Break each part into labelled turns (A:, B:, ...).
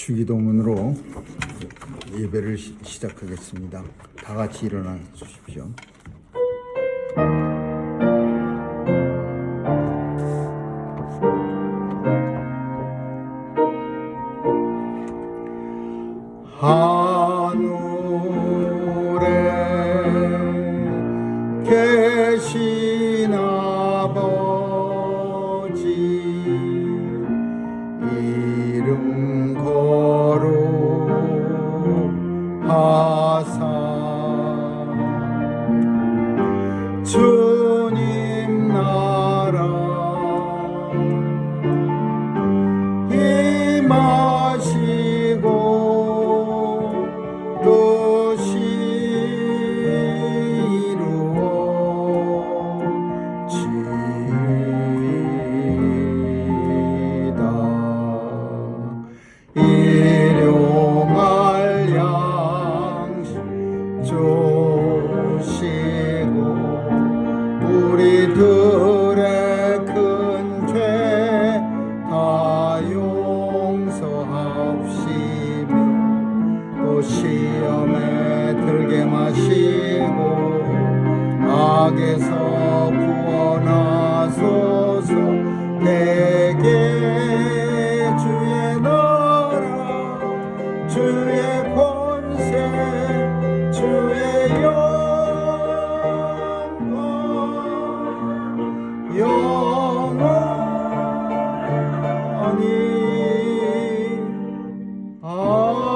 A: 주기도문으로 예배를 시작하겠습니다. 다 같이 일어나 주십시오. 하늘에 계신 아버지, 이름 거룩하사 주님 나라 임하시고 뜻이 이루어지이다. 일용할 양식 주시고 우리들의 큰 죄 다 용서하옵시며 또 시험에 들게 마시고 악에서 구원하소서. 대개 주의 나라 주의 권세 주의 영광 영원히 아멘.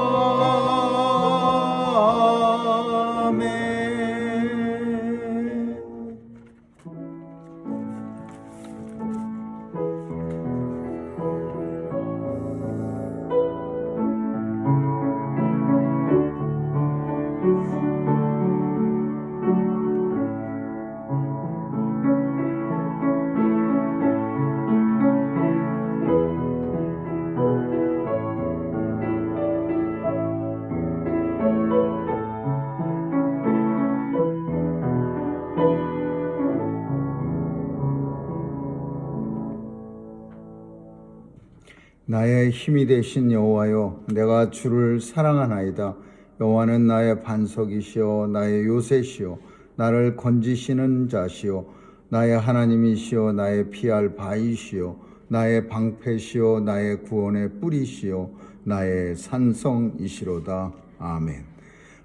A: 나의 힘이 되신 여호와여, 내가 주를 사랑하나이다. 여호와는 나의 반석이시오 나의 요새시오 나를 건지시는 자시오 나의 하나님이시오 나의 피할 바이시오 나의 방패시오 나의 구원의 뿌리시오 나의 산성이시로다. 아멘.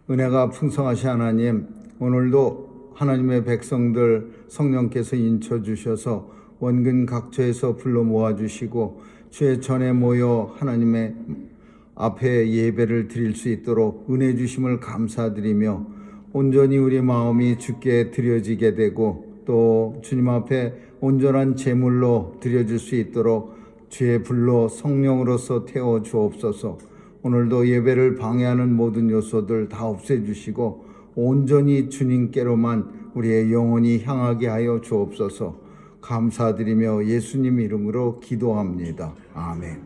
A: 은혜가 풍성하신 하나님, 오늘도 하나님의 백성들 성령께서 인쳐주셔서 원근 각처에서 불러 모아주시고 주의 전에 모여 하나님의 앞에 예배를 드릴 수 있도록 은혜 주심을 감사드리며 온전히 우리 마음이 주께 드려지게 되고 또 주님 앞에 온전한 제물로 드려질 수 있도록 주의 불로 성령으로서 태워 주옵소서. 오늘도 예배를 방해하는 모든 요소들 다 없애주시고 온전히 주님께로만 우리의 영혼이 향하게 하여 주옵소서. 감사드리며 예수님 이름으로 기도합니다. 아멘.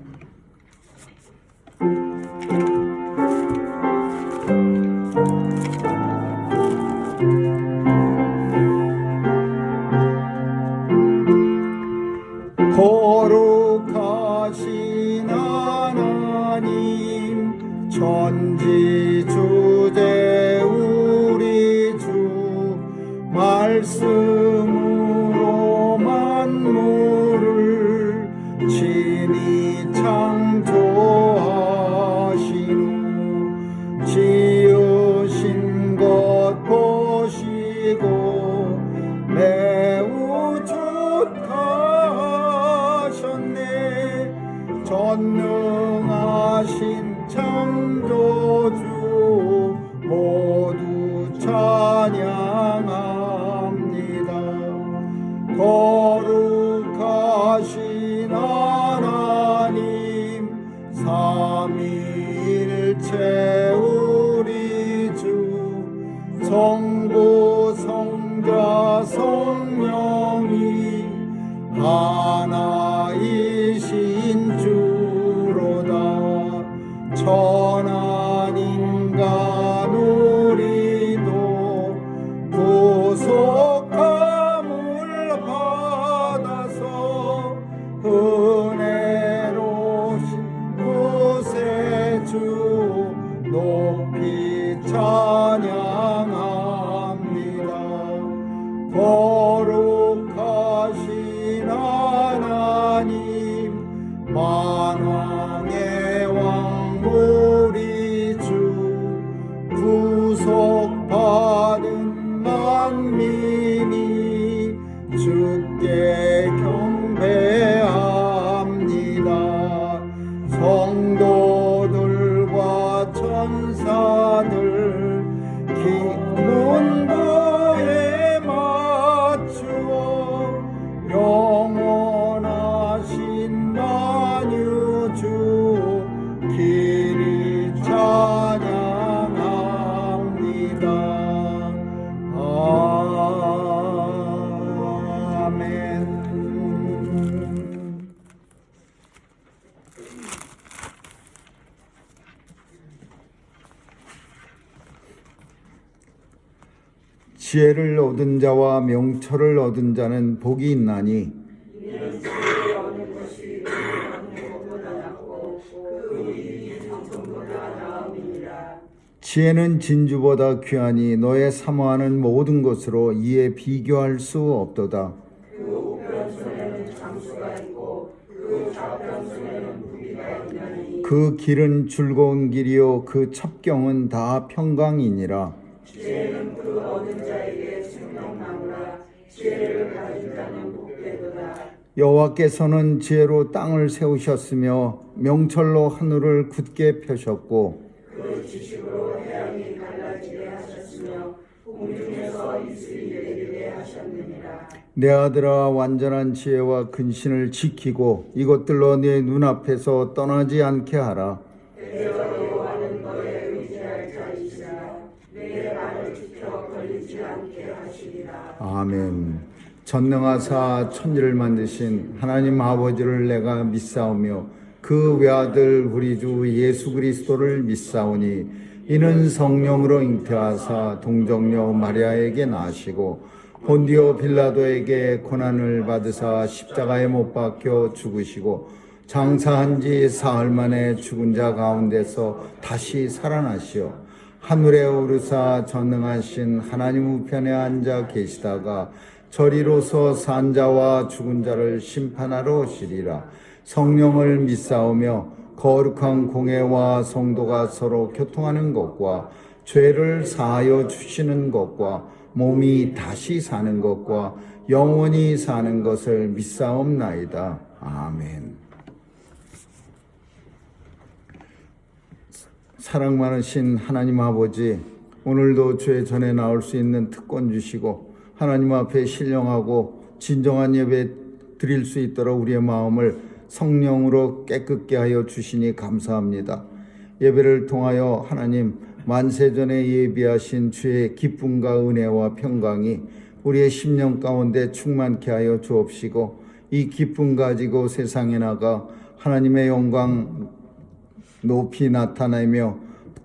A: 거룩하신 하나님, 천지주대 우리 주 말씀으로 만물을 친히 창조하신 후 지으신 것 보시고 매우 좋다 하셨네. 전능하신 창조주 모두 찬양합니다. 거룩하신 하나님, 삼위일체 우리 주 성부 성자 성령이 하나이신 주로다. 천한 인간 우리도 구속함을 받아서 은혜로신 구세 주 높이 찬양합니다. 거룩하신 하나님 만왕의 왕 우리 주 구속받은 만민이 주께 경배합니다. 성도들과 천사들 기문부에 맞추어 영원하신 만유주 길이 찬양합니다. 아멘. 지혜를 얻은 자와 명철을 얻은 자는 복이 있나니 지혜는 진주보다 귀하니 너의 사모하는 모든 것으로 이에 비교할 수 없도다.
B: 그 우편손에는 장수가 있고 그 좌편손에는 무기가 있나니
A: 그 길은 즐거운 길이요 그 첩경은 다 평강이니라.
B: 지혜는 그 얻은 자에게 생명나무라. 지혜를 가진 자는 복되도다.
A: 여호와께서는 지혜로 땅을 세우셨으며 명철로 하늘을 굳게 펴셨고
B: 그 지식으로 해양이 갈라지게 하셨으며 공중에서 이슬이 내리게 하셨느니라.
A: 내 아들아 완전한 지혜와 근신을 지키고 이것들로 내 눈앞에서 떠나지 않게 하라.
B: 대저 여호와는 너의 의지할 자이시라. 내 발을 지켜 걸리지 않게 하시리라.
A: 아멘. 전능하사 천지를 만드신 하나님 아버지를 내가 믿사오며 그 외아들 우리 주 예수 그리스도를 믿사오니 이는 성령으로 잉태하사 동정녀 마리아에게 나시고 본디오 빌라도에게 고난을 받으사 십자가에 못 박혀 죽으시고 장사한 지 사흘 만에 죽은 자 가운데서 다시 살아나시어 하늘에 오르사 전능하신 하나님 우편에 앉아 계시다가 저리로서 산 자와 죽은 자를 심판하러 오시리라. 성령을 믿사오며 거룩한 공회와 성도가 서로 교통하는 것과 죄를 사하여 주시는 것과 몸이 다시 사는 것과 영원히 사는 것을 믿사옵나이다. 아멘. 사랑 많으신 하나님 아버지, 오늘도 죄 전에 나올 수 있는 특권 주시고 하나님 앞에 신령하고 진정한 예배 드릴 수 있도록 우리의 마음을 성령으로 깨끗게 하여 주시니 감사합니다. 예배를 통하여 하나님 만세전에 예비하신 주의 기쁨과 은혜와 평강이 우리의 심령 가운데 충만케 하여 주옵시고 이 기쁨 가지고 세상에 나가 하나님의 영광 높이 나타내며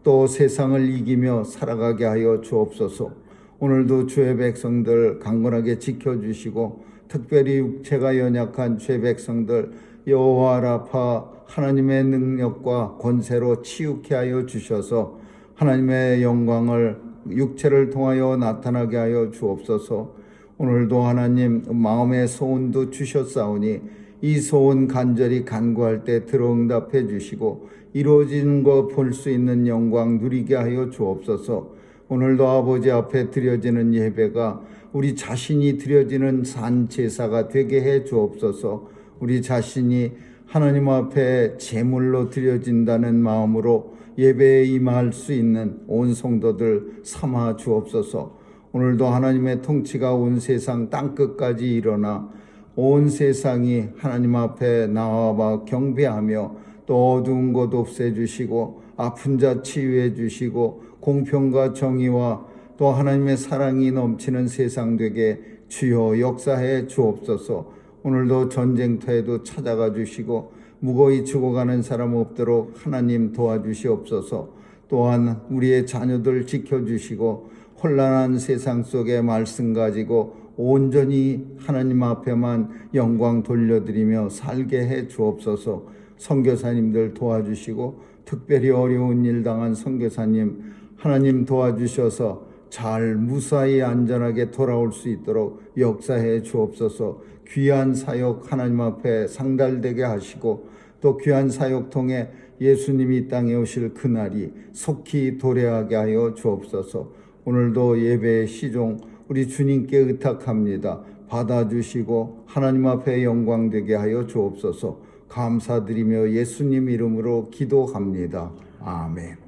A: 또 세상을 이기며 살아가게 하여 주옵소서. 오늘도 주의 백성들 강건하게 지켜주시고 특별히 육체가 연약한 주의 백성들 여호와 라파 하나님의 능력과 권세로 치유케 하여 주셔서 하나님의 영광을 육체를 통하여 나타나게 하여 주옵소서. 오늘도 하나님 마음의 소원도 주셨사오니 이 소원 간절히 간구할 때 들어응답해 주시고 이루어지는 거 볼 수 있는 영광 누리게 하여 주옵소서. 오늘도 아버지 앞에 드려지는 예배가 우리 자신이 드려지는 산 제사가 되게 해 주옵소서. 우리 자신이 하나님 앞에 제물로 드려진다는 마음으로 예배에 임할 수 있는 온 성도들 삼아 주옵소서. 오늘도 하나님의 통치가 온 세상 땅끝까지 일어나 온 세상이 하나님 앞에 나와 경배하며 또 어두운 곳 없애주시고 아픈 자 치유해 주시고 공평과 정의와 또 하나님의 사랑이 넘치는 세상 되게 주여 역사해 주옵소서. 오늘도 전쟁터에도 찾아가 주시고 무거이 죽어가는 사람 없도록 하나님 도와주시옵소서. 또한 우리의 자녀들 지켜주시고 혼란한 세상 속에 말씀 가지고 온전히 하나님 앞에만 영광 돌려드리며 살게 해 주옵소서. 선교사님들 도와주시고 특별히 어려운 일 당한 선교사님 하나님 도와주셔서 잘 무사히 안전하게 돌아올 수 있도록 역사해 주옵소서. 귀한 사역 하나님 앞에 상달되게 하시고 또 귀한 사역 통해 예수님이 이 땅에 오실 그날이 속히 도래하게 하여 주옵소서. 오늘도 예배의 시종 우리 주님께 의탁합니다. 받아주시고 하나님 앞에 영광되게 하여 주옵소서. 감사드리며 예수님 이름으로 기도합니다. 아멘.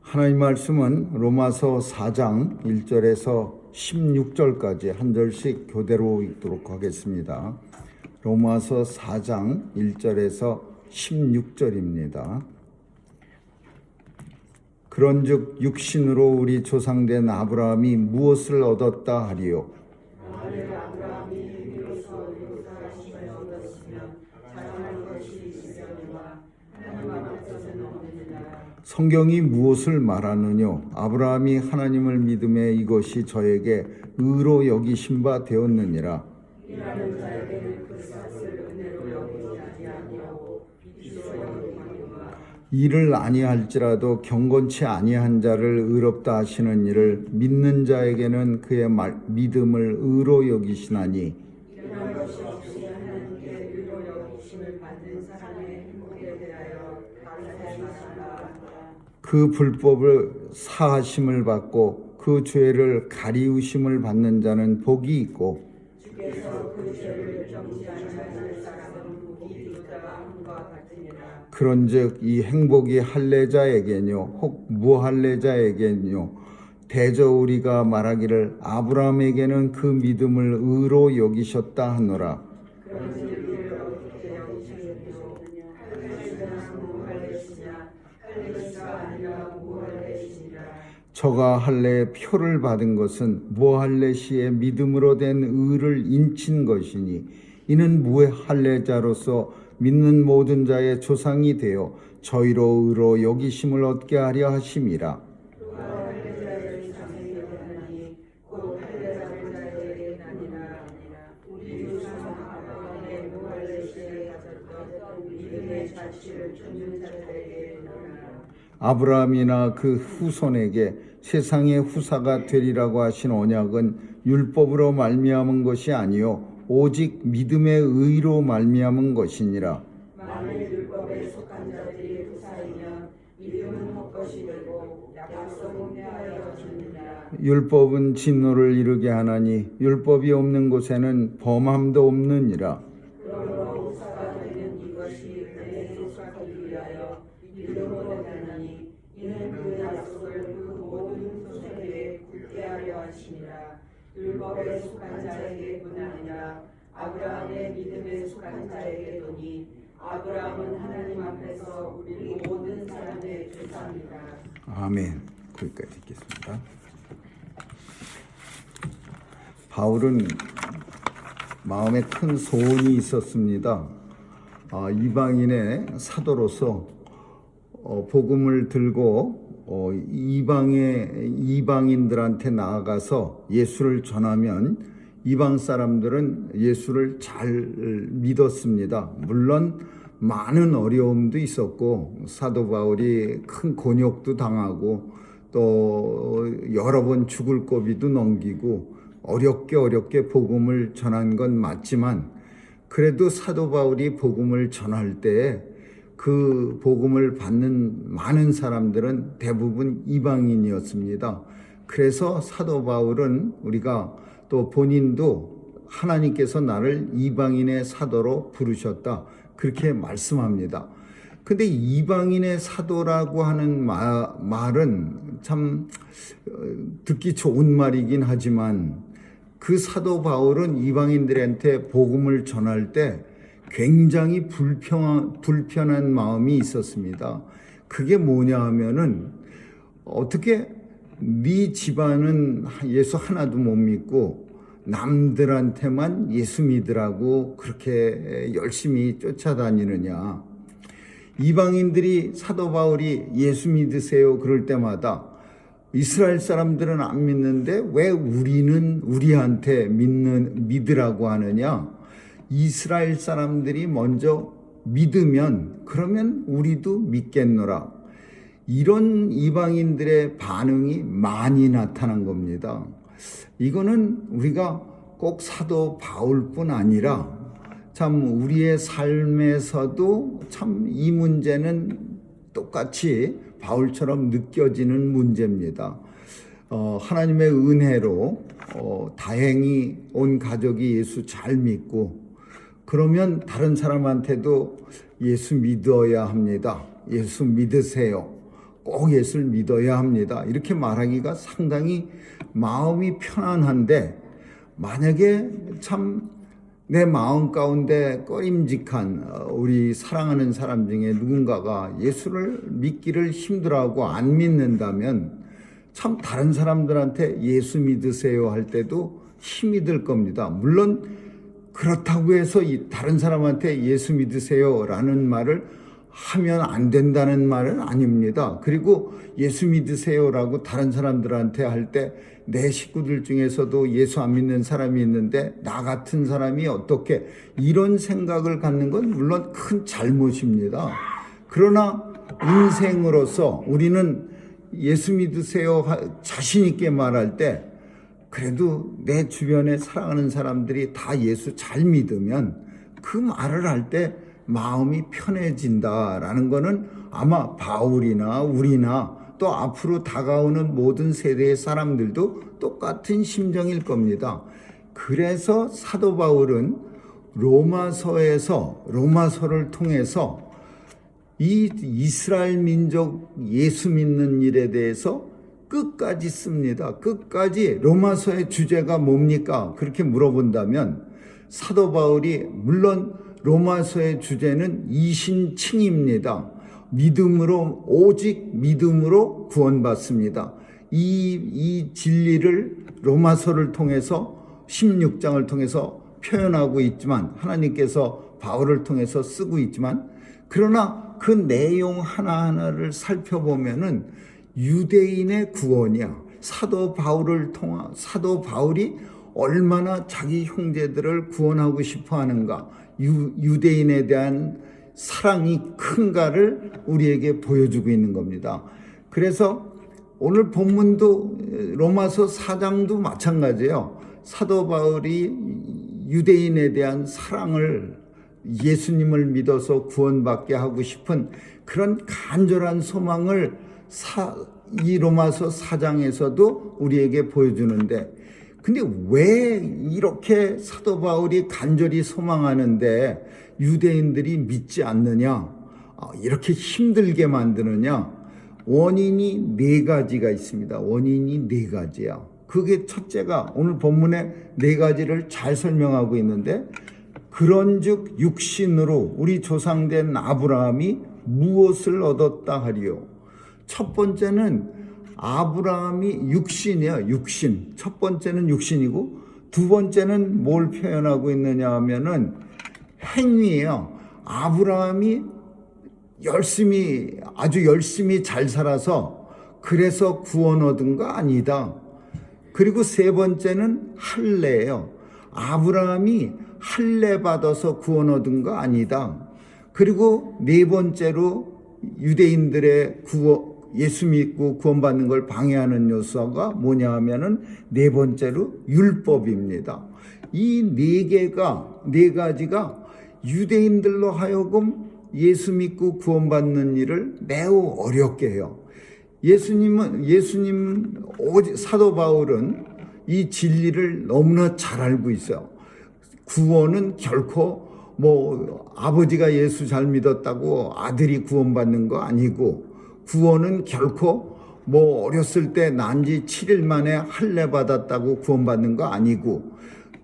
A: 하나님 말씀은 로마서 4장 1절에서 16절까지 한 절씩 교대로 읽도록 하겠습니다. 로마서 4장 1절에서 16절입니다. 그런즉 육신으로 우리 조상된 아브라함이 무엇을 얻었다 하리요?
B: 만일 아브라함이 행위로서 유업하심을 얻었으면 자랑할 것이 있으려니와 하나님 앞에서는 없느니라.
A: 성경이 무엇을 말하느뇨? 아브라함이 하나님을 믿음에 이것이 저에게 의로 여기신 바 되었느니라.
B: 일하는 자에게는 그 삭을 은혜로 여기지 아니하고 빚으로 여기거니와
A: 일을 아니할지라도 경건치 아니한 자를 의롭다 하시는 이를 믿는 자에게는 그의 믿음을 의로 여기시나니
B: 일한 것이 없이 하나님께 의로 여기심을 받는 사람의 행복에 대하여 감사하시라.
A: 그 불법을 사하심을 받고 그 죄를 가리우심을 받는 자는 복이 있고
B: 주께서 그 죄를 정지하는 사람은 복이 있다가 함과 같으니라.
A: 그런즉 이 행복이 할례자에게뇨 혹 무할례자에게뇨 대저 우리가 말하기를 아브라함에게는 그 믿음을 의로 여기셨다 하노라.
B: 그런즉 이를 어떻게 여기시겠느냐? 할례시냐 무할례시냐? 할례시가 아니라 무할례시니라.
A: 저가 할례의 표를 받은 것은 무할례시의 믿음으로 된 의를 인친 것이니 이는 무할례자로서 믿는 모든 자의 조상이 되어 저희로 의로 여기심을 얻게 하려 하심이라.
B: 그가 할례자의 조상에게 하나니 곧 할례받은 자에게 아니라 우리 조상 아브라함의 무할례시에 가졌던 믿음의 자취를 쫓는 자들에게 있노라.
A: 아브라함이나 그 후손에게 세상의 후사가 되리라고 하신 언약은 율법으로 말미암은 것이 아니요 오직 믿음의 의로 말미암은 것이니라.
B: 만일 율법에 속한 자들이 후사이면 믿음은 헛것이 되고 약속은 폐하여 주느니라.
A: 율법은 진노를 이루게 하나니 율법이 없는 곳에는 범함도 없느니라.
B: 그러므로 후사가 되는 이것이 은혜에 속하기 위하여 믿음으로 되나니 이는 그 약속을 그 모든 후세대에 굳게 하려 하심이라. 율법에 속한 자에게뿐 아니라 아브라함의 믿음에 속한 자에게도니 아브라함은 하나님 앞에서 우리 모든 사람의 조상이라.
A: 아멘. 거기까지 읽겠습니다. 바울은 마음에 큰 소원이 있었습니다. 이방인의 사도로서 복음을 들고 이방인들한테 나아가서 예수를 전하면 이방 사람들은 예수를 잘 믿었습니다. 물론 많은 어려움도 있었고 사도 바울이 큰 곤욕도 당하고 또 여러 번 죽을 고비도 넘기고 어렵게 복음을 전한 건 맞지만 그래도 사도 바울이 복음을 전할 때 그 복음을 받는 많은 사람들은 대부분 이방인이었습니다. 그래서 사도 바울은 우리가 또 본인도 하나님께서 나를 이방인의 사도로 부르셨다 그렇게 말씀합니다. 근데 이방인의 사도라고 하는 말은 참 듣기 좋은 말이긴 하지만 그 사도 바울은 이방인들한테 복음을 전할 때 굉장히 불편한 마음이 있었습니다. 그게 뭐냐 하면은 어떻게 네 집안은 예수 하나도 못 믿고 남들한테만 예수 믿으라고 그렇게 열심히 쫓아다니느냐. 이방인들이 사도 바울이 예수 믿으세요 그럴 때마다 이스라엘 사람들은 안 믿는데 왜 우리는 우리한테 믿으라고 하느냐. 이스라엘 사람들이 먼저 믿으면 그러면 우리도 믿겠노라. 이런 이방인들의 반응이 많이 나타난 겁니다. 이거는 우리가 꼭 사도 바울뿐 아니라 참 우리의 삶에서도 참 이 문제는 똑같이 바울처럼 느껴지는 문제입니다. 하나님의 은혜로 다행히 온 가족이 예수 잘 믿고 그러면 다른 사람한테도 예수 믿어야 합니다. 예수 믿으세요. 꼭 예수를 믿어야 합니다. 이렇게 말하기가 상당히 마음이 편안한데 만약에 참 내 마음 가운데 꺼림직한 우리 사랑하는 사람 중에 누군가가 예수를 믿기를 힘들어하고 안 믿는다면 참 다른 사람들한테 예수 믿으세요 할 때도 힘이 들 겁니다. 물론 그렇다고 해서 다른 사람한테 예수 믿으세요 라는 말을 하면 안 된다는 말은 아닙니다. 그리고 예수 믿으세요라고 다른 사람들한테 할 때 내 식구들 중에서도 예수 안 믿는 사람이 있는데 나 같은 사람이 어떻게 이런 생각을 갖는 건 물론 큰 잘못입니다. 그러나 인생으로서 우리는 예수 믿으세요 자신 있게 말할 때 그래도 내 주변에 사랑하는 사람들이 다 예수 잘 믿으면 그 말을 할 때 마음이 편해진다라는 거는 아마 바울이나 우리나 또 앞으로 다가오는 모든 세대의 사람들도 똑같은 심정일 겁니다. 그래서 사도 바울은 로마서를 통해서 이 이스라엘 민족 예수 믿는 일에 대해서 끝까지 씁니다. 끝까지. 로마서의 주제가 뭡니까? 그렇게 물어본다면 사도 바울이 물론 로마서의 주제는 이신칭입니다. 믿음으로, 오직 믿음으로 구원받습니다. 이 진리를 로마서를 통해서 16장을 통해서 표현하고 있지만 하나님께서 바울을 통해서 쓰고 있지만 그러나 그 내용 하나하나를 살펴보면은 유대인의 구원이야. 사도 바울이 얼마나 자기 형제들을 구원하고 싶어 하는가. 유대인에 대한 사랑이 큰가를 우리에게 보여주고 있는 겁니다. 그래서 오늘 본문도 로마서 4장도 마찬가지예요. 사도 바울이 유대인에 대한 사랑을 예수님을 믿어서 구원받게 하고 싶은 그런 간절한 소망을 이 로마서 4장에서도 우리에게 보여주는데 근데 왜 이렇게 사도 바울이 간절히 소망하는데 유대인들이 믿지 않느냐, 이렇게 힘들게 만드느냐? 원인이 4가지가 있습니다. 원인이 4가지야. 그게 첫째가 오늘 본문에 4가지를 잘 설명하고 있는데 그런즉 육신으로 우리 조상된 아브라함이 무엇을 얻었다 하리요. 첫 번째는 아브라함이 육신이야. 육신. 첫 번째는 육신이고 두 번째는 뭘 표현하고 있느냐 하면은 행위예요. 아브라함이 아주 열심히 잘 살아서 그래서 구원 얻은 거 아니다. 그리고 세 번째는 할례예요. 아브라함이 할례 받아서 구원 얻은 거 아니다. 그리고 네 번째로 유대인들의 예수 믿고 구원받는 걸 방해하는 요소가 뭐냐 하면은 네 번째로 율법입니다. 이 네 가지가 유대인들로 하여금 예수 믿고 구원받는 일을 매우 어렵게 해요. 사도 바울은 이 진리를 너무나 잘 알고 있어요. 구원은 결코 아버지가 예수 잘 믿었다고 아들이 구원받는 거 아니고 구원은 결코 어렸을 때 난 지 7일 만에 할례 받았다고 구원받는 거 아니고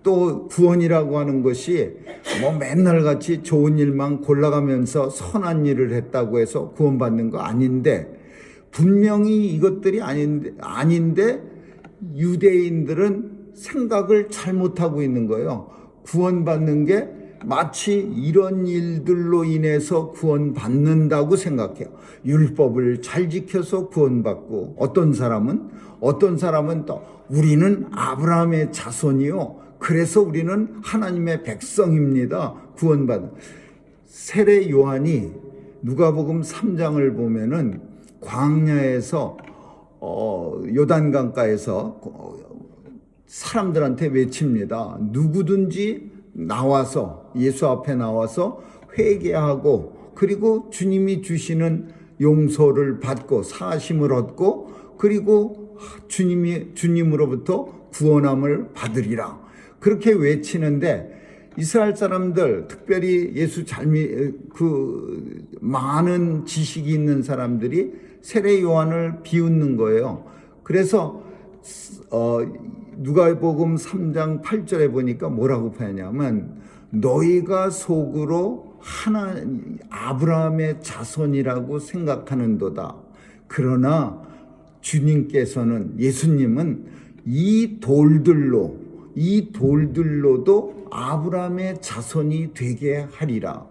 A: 또 구원이라고 하는 것이 맨날 같이 좋은 일만 골라가면서 선한 일을 했다고 해서 구원받는 거 아닌데 분명히 이것들이 아닌데 유대인들은 생각을 잘못하고 있는 거예요. 구원받는 게 마치 이런 일들로 인해서 구원받는다고 생각해요. 율법을 잘 지켜서 구원받고, 어떤 사람은 또 우리는 아브라함의 자손이요, 그래서 우리는 하나님의 백성입니다, 구원받은. 세례 요한이 누가복음 3장을 보면은 광야에서 요단강가에서 사람들한테 외칩니다. 누구든지 나와서, 예수 앞에 나와서 회개하고, 그리고 주님이 주시는 용서를 받고 사하심을 얻고, 그리고 주님으로부터 구원함을 받으리라, 그렇게 외치는데, 이스라엘 사람들, 특별히 예수 많은 지식이 있는 사람들이 세례 요한을 비웃는 거예요. 그래서 누가복음 3장 8절에 보니까 뭐라고 표현하냐면, 너희가 속으로 아브라함의 자손이라고 생각하는도다. 그러나 주님께서는, 예수님은 이 돌들로도 아브라함의 자손이 되게 하리라.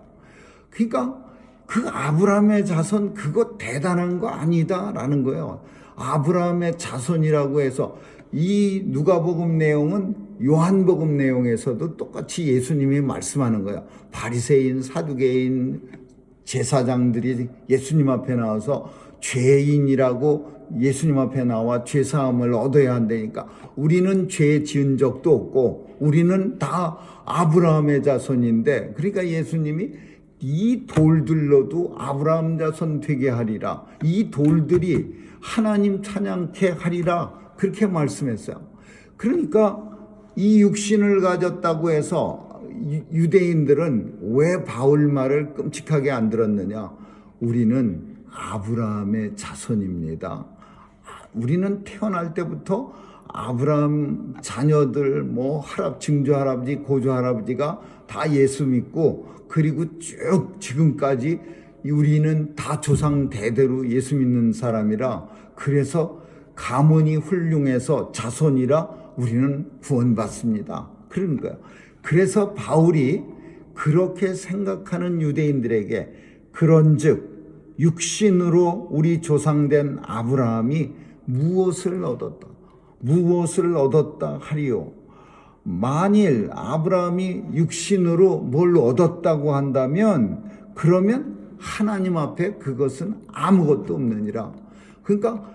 A: 그러니까 그 아브라함의 자손, 그거 대단한 거 아니다라는 거예요. 아브라함의 자손이라고 해서, 이 누가복음 내용은 요한복음 내용에서도 똑같이 예수님이 말씀하는 거예요. 바리새인, 사두개인, 제사장들이 예수님 앞에 나와서 죄인이라고 예수님 앞에 나와 죄사함을 얻어야 한다니까, 우리는 죄 지은 적도 없고 우리는 다 아브라함의 자손인데, 그러니까 예수님이 이 돌들로도 아브라함 자손 되게 하리라, 이 돌들이 하나님 찬양케 하리라, 그렇게 말씀했어요. 그러니까 이 육신을 가졌다고 해서 유대인들은 왜 바울 말을 끔찍하게 안 들었느냐? 우리는 아브라함의 자손입니다. 우리는 태어날 때부터 아브라함 자녀들, 증조 할아버지, 고조 할아버지가 다 예수 믿고, 그리고 쭉 지금까지 우리는 다 조상 대대로 예수 믿는 사람이라, 그래서 가문이 훌륭해서 자손이라 우리는 구원받습니다, 그런 거예요. 그래서 바울이 그렇게 생각하는 유대인들에게, 그런즉 육신으로 우리 조상된 아브라함이 무엇을 얻었다 하리요? 만일 아브라함이 육신으로 뭘 얻었다고 한다면, 그러면 하나님 앞에 그것은 아무것도 없느니라. 그러니까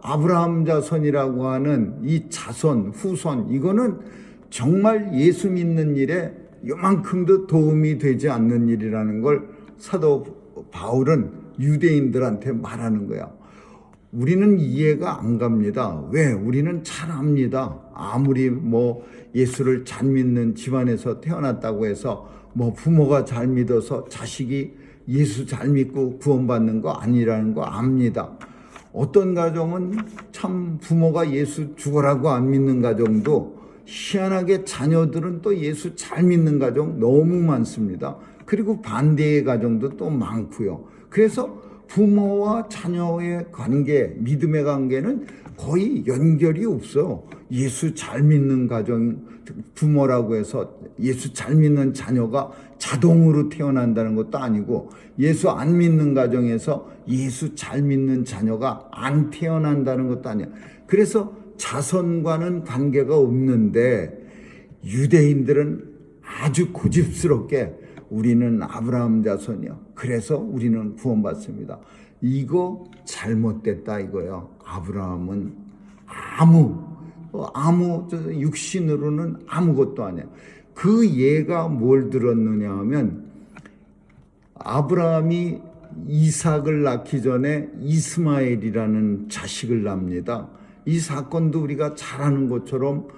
A: 아브라함 자손이라고 하는 이 자손, 후손, 이거는 정말 예수 믿는 일에 요만큼도 도움이 되지 않는 일이라는 걸 사도 바울은 유대인들한테 말하는 거야. 우리는 이해가 안 갑니다. 왜? 우리는 잘 압니다. 아무리 예수를 잘 믿는 집안에서 태어났다고 해서 부모가 잘 믿어서 자식이 예수 잘 믿고 구원받는 거 아니라는 거 압니다. 어떤 가정은 참 부모가 예수 죽어라고 안 믿는 가정도, 희한하게 자녀들은 또 예수 잘 믿는 가정 너무 많습니다. 그리고 반대의 가정도 또 많고요. 그래서 부모와 자녀의 관계, 믿음의 관계는 거의 연결이 없어요. 예수 잘 믿는 가정, 부모라고 해서 예수 잘 믿는 자녀가 자동으로 태어난다는 것도 아니고, 예수 안 믿는 가정에서 예수 잘 믿는 자녀가 안 태어난다는 것도 아니야. 그래서 자손과는 관계가 없는데, 유대인들은 아주 고집스럽게 우리는 아브라함 자손이요, 그래서 우리는 구원받습니다. 이거 잘못됐다 이거예요. 아브라함은 육신으로는 아무것도 아니야. 그 예가 뭘 들었느냐 하면, 아브라함이 이삭을 낳기 전에 이스마엘이라는 자식을 낳습니다. 이 사건도 우리가 잘 아는 것처럼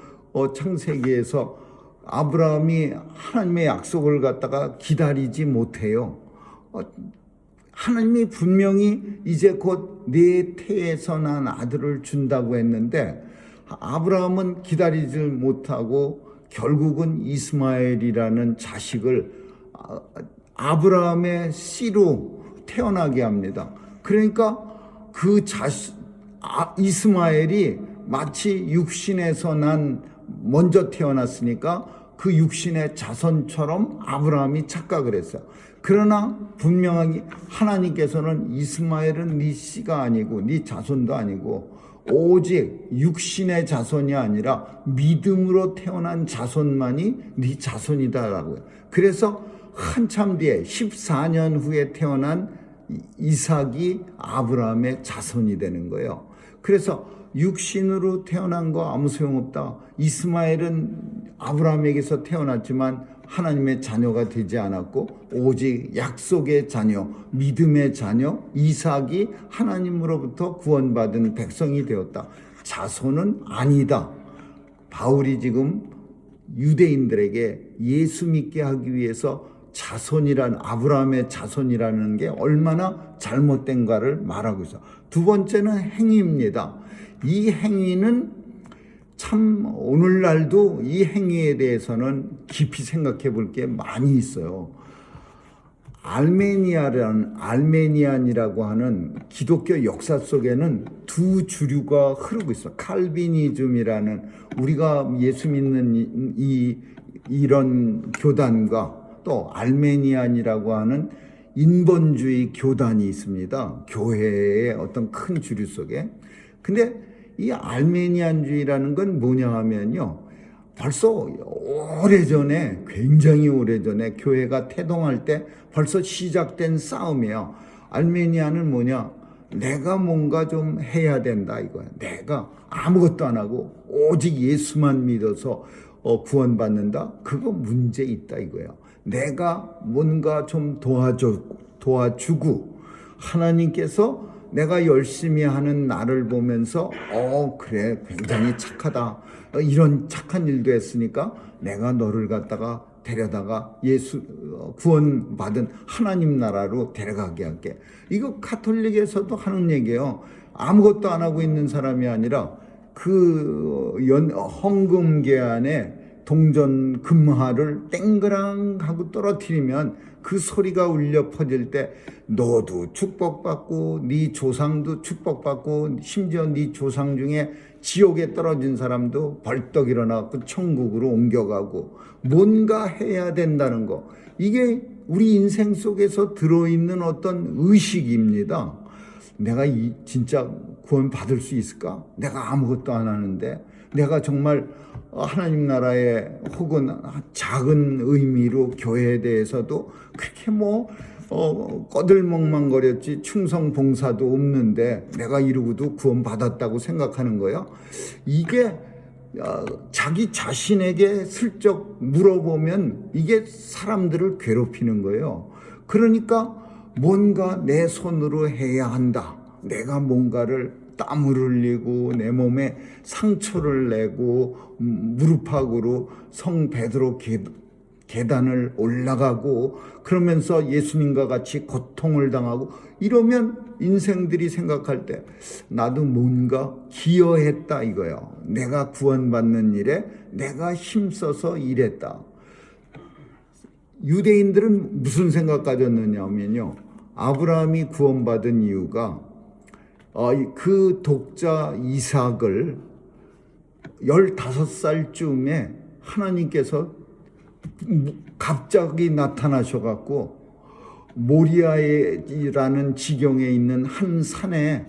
A: 창세기에서 아브라함이 하나님의 약속을 갖다가 기다리지 못해요. 하나님이 분명히 이제 곧 내 태에서 난 아들을 준다고 했는데, 아브라함은 기다리지 못하고 결국은 이스마엘이라는 자식을 아브라함의 씨로 태어나게 합니다. 그러니까 이스마엘이 마치 육신에서 먼저 태어났으니까 그 육신의 자손처럼 아브라함이 착각을 했어요. 그러나 분명하게 하나님께서는 이스마엘은 네 씨가 아니고 네 자손도 아니고 오직 육신의 자손이 아니라 믿음으로 태어난 자손만이 네 자손이다라고요. 그래서 한참 뒤에 14년 후에 태어난 이삭이 아브라함의 자손이 되는 거예요. 그래서 육신으로 태어난 거 아무 소용없다. 이스마엘은 아브라함에게서 태어났지만 하나님의 자녀가 되지 않았고 오직 약속의 자녀, 믿음의 자녀 이삭이 하나님으로부터 구원받은 백성이 되었다. 자손은 아니다. 바울이 지금 유대인들에게 예수 믿게 하기 위해서 아브라함의 자손이라는 게 얼마나 잘못된가를 말하고 있어요. 두 번째는 행위입니다. 이 행위는 참 오늘날도 이 행위에 대해서는 깊이 생각해 볼 게 많이 있어요. 알메니안이라고 하는 기독교 역사 속에는 두 주류가 흐르고 있어요. 칼비니즘이라는 우리가 예수 믿는 이런 교단과 또 알메니안이라고 하는 인본주의 교단이 있습니다. 교회의 어떤 큰 주류 속에. 근데 이 알메니안주의라는 건 뭐냐 하면요. 벌써 오래전에, 굉장히 오래전에 교회가 태동할 때 벌써 시작된 싸움이에요. 알메니안은 뭐냐? 내가 뭔가 좀 해야 된다 이거야. 내가 아무것도 안 하고 오직 예수만 믿어서 구원받는다? 그거 문제 있다 이거예요. 내가 뭔가 좀 도와주고 하나님께서 내가 열심히 하는 나를 보면서 그래 굉장히 착하다. 이런 착한 일도 했으니까 내가 너를 갖다가 데려다가 구원받은 하나님 나라로 데려가게 할게. 이거 가톨릭에서도 하는 얘기예요. 아무것도 안 하고 있는 사람이 아니라 헌금계 안에 동전 금화를 땡그랑 하고 떨어뜨리면 그 소리가 울려 퍼질 때 너도 축복받고 네 조상도 축복받고 심지어 네 조상 중에 지옥에 떨어진 사람도 벌떡 일어나고 천국으로 옮겨가고 뭔가 해야 된다는 거. 이게 우리 인생 속에서 들어있는 어떤 의식입니다. 내가 진짜 구원 받을 수 있을까? 내가 아무것도 안 하는데 내가 정말 하나님 나라에 혹은 작은 의미로 교회에 대해서도 그렇게 꺼들먹망거렸지 충성 봉사도 없는데 내가 이러고도 구원받았다고 생각하는 거야. 이게 자기 자신에게 슬쩍 물어보면 이게 사람들을 괴롭히는 거예요. 그러니까 뭔가 내 손으로 해야 한다. 내가 뭔가를 땀을 흘리고 내 몸에 상처를 내고 무릎팍으로 성 베드로 계단을 올라가고 그러면서 예수님과 같이 고통을 당하고 이러면 인생들이 생각할 때 나도 뭔가 기여했다 이거예요. 내가 구원받는 일에 내가 힘써서 일했다. 유대인들은 무슨 생각 가졌느냐면요. 아브라함이 구원받은 이유가 그 독자 이삭을 15살쯤에 하나님께서 갑자기 나타나셔갖고 모리아라는 지경에 있는 한 산에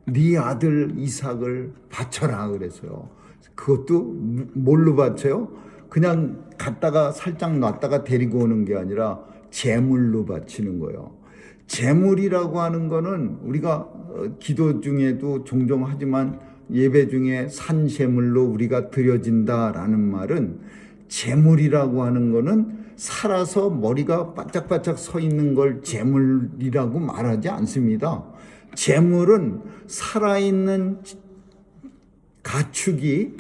A: 네 아들 이삭을 바쳐라 그래서요. 그것도 뭘로 바쳐요? 그냥 갔다가 살짝 놨다가 데리고 오는 게 아니라 제물로 바치는 거예요. 제물이라고 하는 거는 우리가 기도 중에도 종종 하지만 예배 중에 산제물로 우리가 드려진다라는 말은 제물이라고 하는 거는 살아서 머리가 바짝바짝 서 있는 걸 제물이라고 말하지 않습니다. 제물은 살아있는 가축이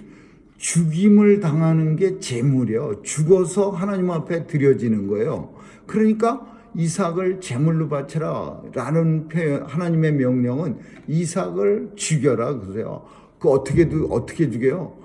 A: 죽임을 당하는 게 제물이에요. 죽어서 하나님 앞에 드려지는 거예요. 그러니까 이삭을 제물로 바쳐라 라는 표현, 하나님의 명령은 이삭을 죽여라 그러세요. 어떻게 죽여요?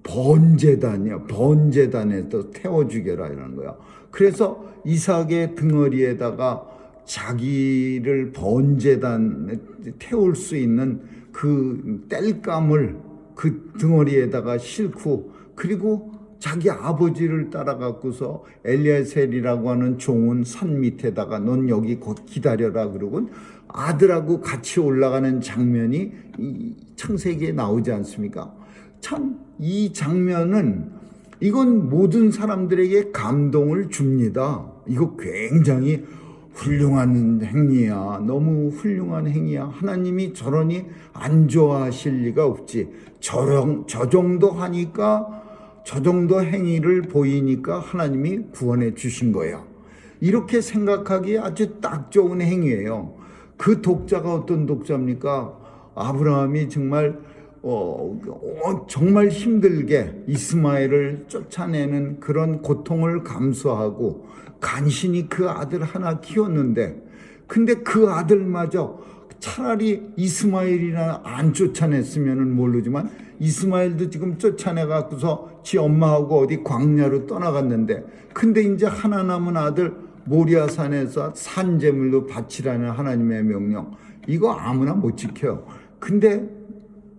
A: 번제단이요. 번제단에서 태워 죽여라 이러는 거야. 그래서 이삭의 등어리에다가 자기를 번제단 태울 수 있는 그 땔감을 그 등어리에다가 싣고, 그리고 자기 아버지를 따라갖고서 엘리에셀이라고 하는 종은 산 밑에다가 넌 여기 곧 기다려라 그러고 아들하고 같이 올라가는 장면이 이 창세기에 나오지 않습니까? 참 이 장면은 이건 모든 사람들에게 감동을 줍니다. 이거 굉장히 훌륭한 행위야. 너무 훌륭한 행위야. 하나님이 저러니 안 좋아하실 리가 없지. 저 정도 하니까, 저 정도 행위를 보이니까 하나님이 구원해 주신 거야. 이렇게 생각하기에 아주 딱 좋은 행위예요. 그 독자가 어떤 독자입니까? 아브라함이 정말 힘들게 이스마엘을 쫓아내는 그런 고통을 감수하고 간신히 그 아들 하나 키웠는데, 근데 그 아들마저 차라리 이스마엘이나 안 쫓아냈으면 모르지만 이스마엘도 지금 쫓아내갖고서 지 엄마하고 어디 광야로 떠나갔는데, 근데 이제 하나 남은 아들 모리아산에서 산제물로 바치라는 하나님의 명령, 이거 아무나 못 지켜요. 근데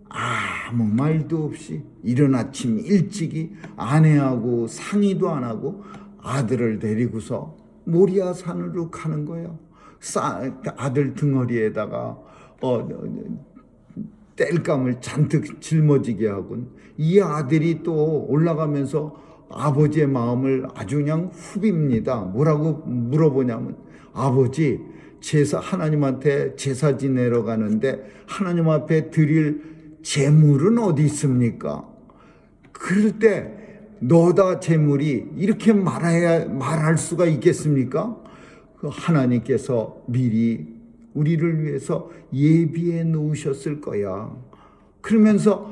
A: 아무 말도 없이 이른 아침 일찍이 아내하고 상의도 안 하고 아들을 데리고서 모리아산으로 가는 거예요. 아들 등허리에다가 땔감을 잔뜩 짊어지게 하군. 이 아들이 또 올라가면서 아버지의 마음을 아주 그냥 후빕니다. 뭐라고 물어보냐면, 아버지, 하나님한테 제사 지내러 가는데 하나님 앞에 드릴 재물은 어디 있습니까? 그럴 때 너다 재물이 이렇게 말할 수가 있겠습니까? 하나님께서 미리 우리를 위해서 예비해 놓으셨을 거야. 그러면서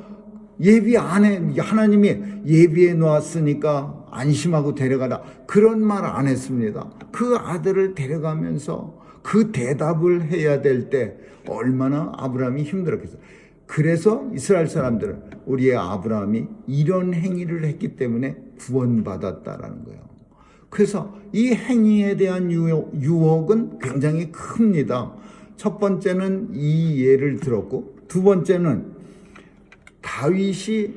A: 하나님이 예비해 놓았으니까 안심하고 데려가라, 그런 말 안 했습니다. 그 아들을 데려가면서 그 대답을 해야 될 때 얼마나 아브라함이 힘들었겠어요. 그래서 이스라엘 사람들은 우리의 아브라함이 이런 행위를 했기 때문에 구원받았다라는 거예요. 그래서 이 행위에 대한 유혹은 굉장히 큽니다. 첫 번째는 이 예를 들었고, 두 번째는 다윗이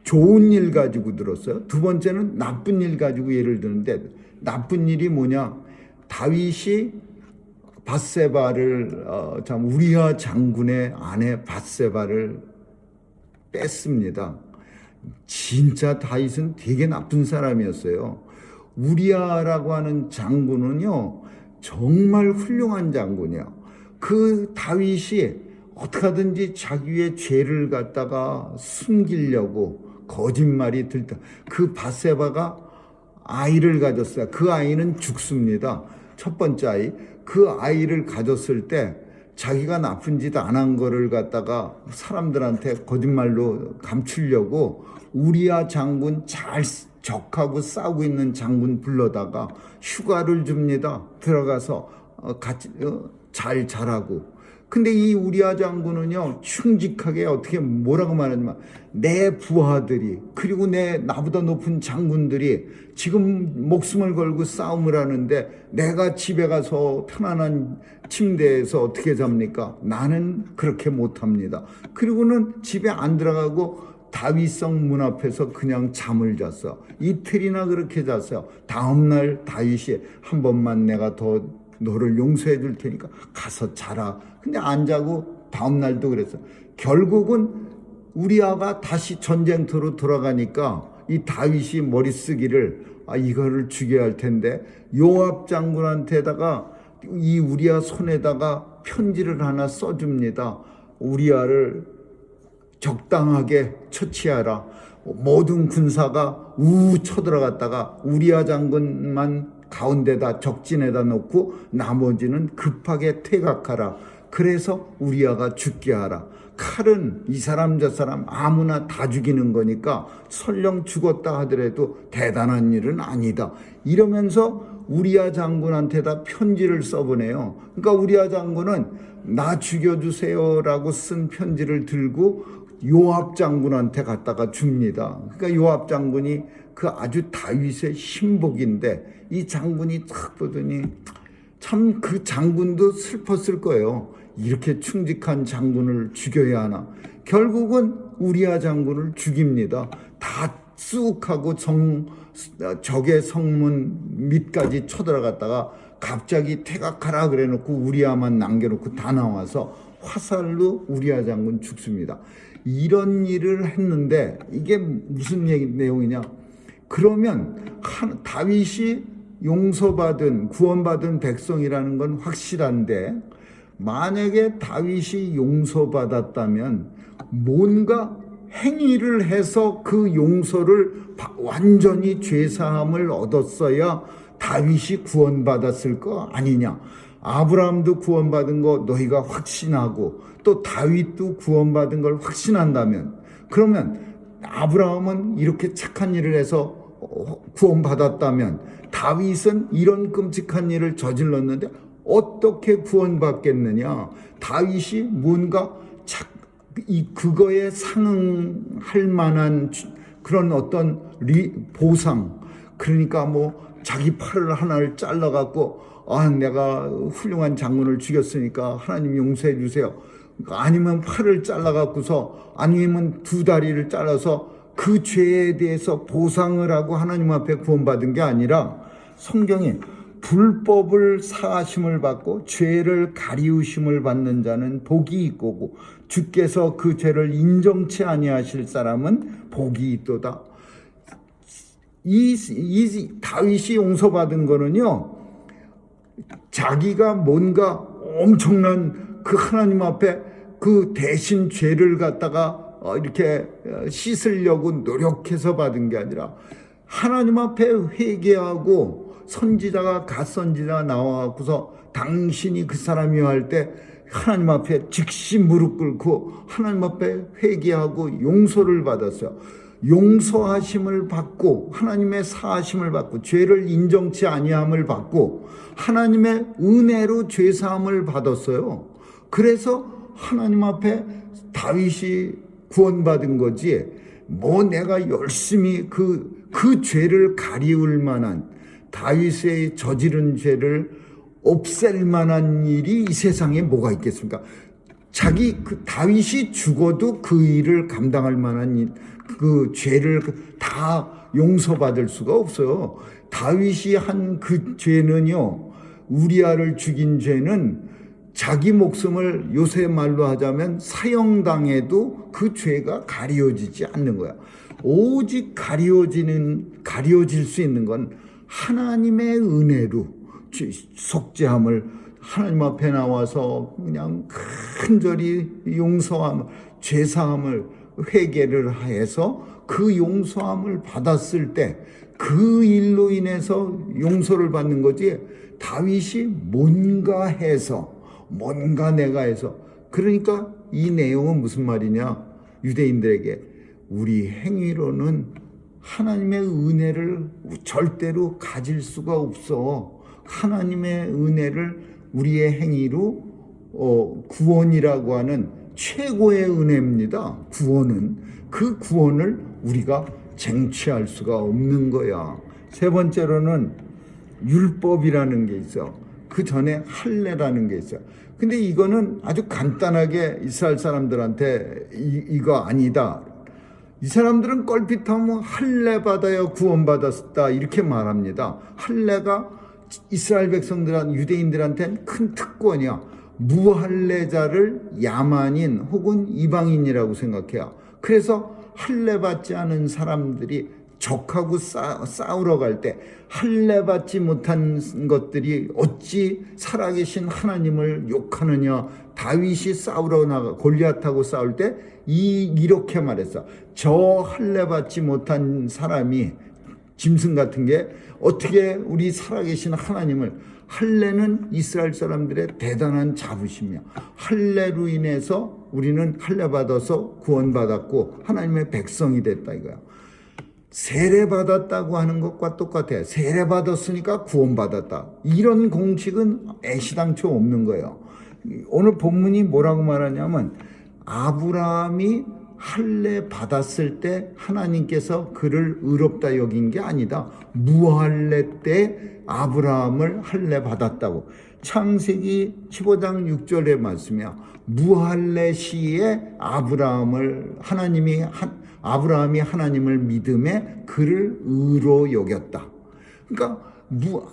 A: 좋은 일 가지고 들었어요. 두 번째는 나쁜 일 가지고 예를 드는데, 나쁜 일이 뭐냐? 다윗이 밧세바를 우리아 장군의 아내 밧세바를 뺐습니다. 진짜 다윗은 되게 나쁜 사람이었어요. 우리아라고 하는 장군은요 정말 훌륭한 장군이야. 그 다윗이 어떻게 하든지 자기의 죄를 갖다가 숨기려고 거짓말이 들다 그 밧세바가 아이를 가졌어요. 그 아이는 죽습니다. 첫 번째 아이. 그 아이를 가졌을 때 자기가 나쁜 짓 안 한 거를 갖다가 사람들한테 거짓말로 감추려고 우리아 장군 적하고 싸우고 있는 장군 불러다가 휴가를 줍니다. 들어가서 같이 잘 자라고. 근데 이 우리아 장군은요 충직하게 어떻게 뭐라고 말하냐면, 내 부하들이 그리고 나보다 높은 장군들이 지금 목숨을 걸고 싸움을 하는데 내가 집에 가서 편안한 침대에서 어떻게 잡니까? 나는 그렇게 못합니다. 그리고는 집에 안 들어가고 다윗성 문 앞에서 그냥 잠을 잤어. 이틀이나 그렇게 잤어요. 다음날 다윗이 한 번만 내가 더 너를 용서해 줄 테니까 가서 자라. 근데 안 자고 다음날도 그랬어. 결국은 우리아가 다시 전쟁터로 돌아가니까 이 다윗이 머리 쓰기를 이거를 죽여야 할 텐데 요압 장군한테다가 이 우리아 손에다가 편지를 하나 써줍니다. 우리아를 적당하게 처치하라. 모든 군사가 쳐들어갔다가 우리아 장군만 가운데다 적진에다 놓고 나머지는 급하게 퇴각하라. 그래서 우리아가 죽게 하라. 칼은 이 사람 저 사람 아무나 다 죽이는 거니까 설령 죽었다 하더라도 대단한 일은 아니다. 이러면서 우리아 장군한테다 편지를 써보내요. 그러니까 우리아 장군은 나 죽여주세요라고 쓴 편지를 들고 요압 장군한테 갖다가 줍니다. 그러니까 요압 장군이 그 아주 다윗의 신복인데 이 장군이 딱 보더니 참 그 장군도 슬펐을 거예요. 이렇게 충직한 장군을 죽여야 하나. 결국은 우리아 장군을 죽입니다. 다 쑥 하고 적의 성문 밑까지 쳐들어갔다가 갑자기 퇴각하라 그래 놓고 우리아만 남겨놓고 다 나와서 화살로 우리아 장군 죽습니다. 이런 일을 했는데 이게 무슨 내용이냐. 그러면 다윗이 용서받은 구원받은 백성이라는 건 확실한데, 만약에 다윗이 용서받았다면 뭔가 행위를 해서 그 용서를 완전히 죄사함을 얻었어야 다윗이 구원받았을 거 아니냐. 아브라함도 구원받은 거 너희가 확신하고 또 다윗도 구원받은 걸 확신한다면, 그러면 아브라함은 이렇게 착한 일을 해서 구원받았다면 다윗은 이런 끔찍한 일을 저질렀는데 어떻게 구원받겠느냐. 다윗이 뭔가 그거에 상응할 만한 그런 어떤 보상, 그러니까 뭐 자기 팔을 하나를 잘라갖고 내가 훌륭한 장군을 죽였으니까 하나님 용서해 주세요. 아니면 팔을 잘라갖고서, 아니면 두 다리를 잘라서 그 죄에 대해서 보상을 하고 하나님 앞에 구원받은 게 아니라, 성경에 불법을 사하심을 받고 죄를 가리우심을 받는 자는 복이 있고 주께서 그 죄를 인정치 아니하실 사람은 복이 있도다. 이 다윗이 용서받은 거는요, 자기가 뭔가 엄청난 그 하나님 앞에 그 대신 죄를 갖다가 이렇게 씻으려고 노력해서 받은 게 아니라, 하나님 앞에 회개하고 선지자가 갓선지자가 나와갖고서 당신이 그 사람이요 할 때 하나님 앞에 즉시 무릎 꿇고 하나님 앞에 회개하고 용서를 받았어요. 용서하심을 받고 하나님의 사하심을 받고 죄를 인정치 아니함을 받고 하나님의 은혜로 죄사함을 받았어요. 그래서 하나님 앞에 다윗이 구원받은 거지, 뭐 내가 열심히 그 죄를 가리울 만한, 다윗의 저지른 죄를 없앨 만한 일이 이 세상에 뭐가 있겠습니까? 다윗이 죽어도 그 일을 감당할 만한 그 죄를 다 용서받을 수가 없어요. 다윗이 한 그 죄는요, 우리아를 죽인 죄는 자기 목숨을 요새 말로 하자면 사형당해도 그 죄가 가려지지 않는 거야. 오직 가려질 수 있는 건 하나님의 은혜로 속죄함을, 하나님 앞에 나와서 그냥 간절히 용서함, 죄사함을, 회개를 해서 그 용서함을 받았을 때 그 일로 인해서 용서를 받는 거지, 다윗이 뭔가 내가 해서. 그러니까 이 내용은 무슨 말이냐, 유대인들에게 우리 행위로는 하나님의 은혜를 절대로 가질 수가 없어. 하나님의 은혜를 우리의 행위로 구원이라고 하는 최고의 은혜입니다. 구원은, 그 구원을 우리가 쟁취할 수가 없는 거야. 세 번째로는 율법이라는 게 있어. 그 전에 할례라는 게 있어. 근데 이거는 아주 간단하게 이스라엘 사람들한테 이거 아니다. 이 사람들은 껄핏하면 할례 받아야 구원받았다 이렇게 말합니다. 할례가 이스라엘 유대인들한테는 큰 특권이야. 무할례자를 야만인 혹은 이방인이라고 생각해요. 그래서 할례 받지 않은 사람들이 적하고 싸우러 갈 때 할례 받지 못한 것들이 어찌 살아계신 하나님을 욕하느냐. 다윗이 골리앗하고 싸울 때 이렇게 말했어. 저 할례 받지 못한 사람이, 짐승 같은 게 어떻게 우리 살아계신 하나님을, 할례는 이스라엘 사람들의 대단한 자부심이야. 할례로 인해서 우리는 할례 받아서 구원받았고 하나님의 백성이 됐다 이거야. 세례 받았다고 하는 것과 똑같아. 세례 받았으니까 구원받았다. 이런 공식은 애시당초 없는 거예요. 오늘 본문이 뭐라고 말하냐면, 아브라함이 할례 받았을 때 하나님께서 그를 의롭다 여긴 게 아니다. 무할례 때 아브라함을 할례 받았다고. 창세기 15장 6절의 말씀이야. 무할례 시에 아브라함이 하나님을 믿음에 그를 의로 여겼다. 그러니까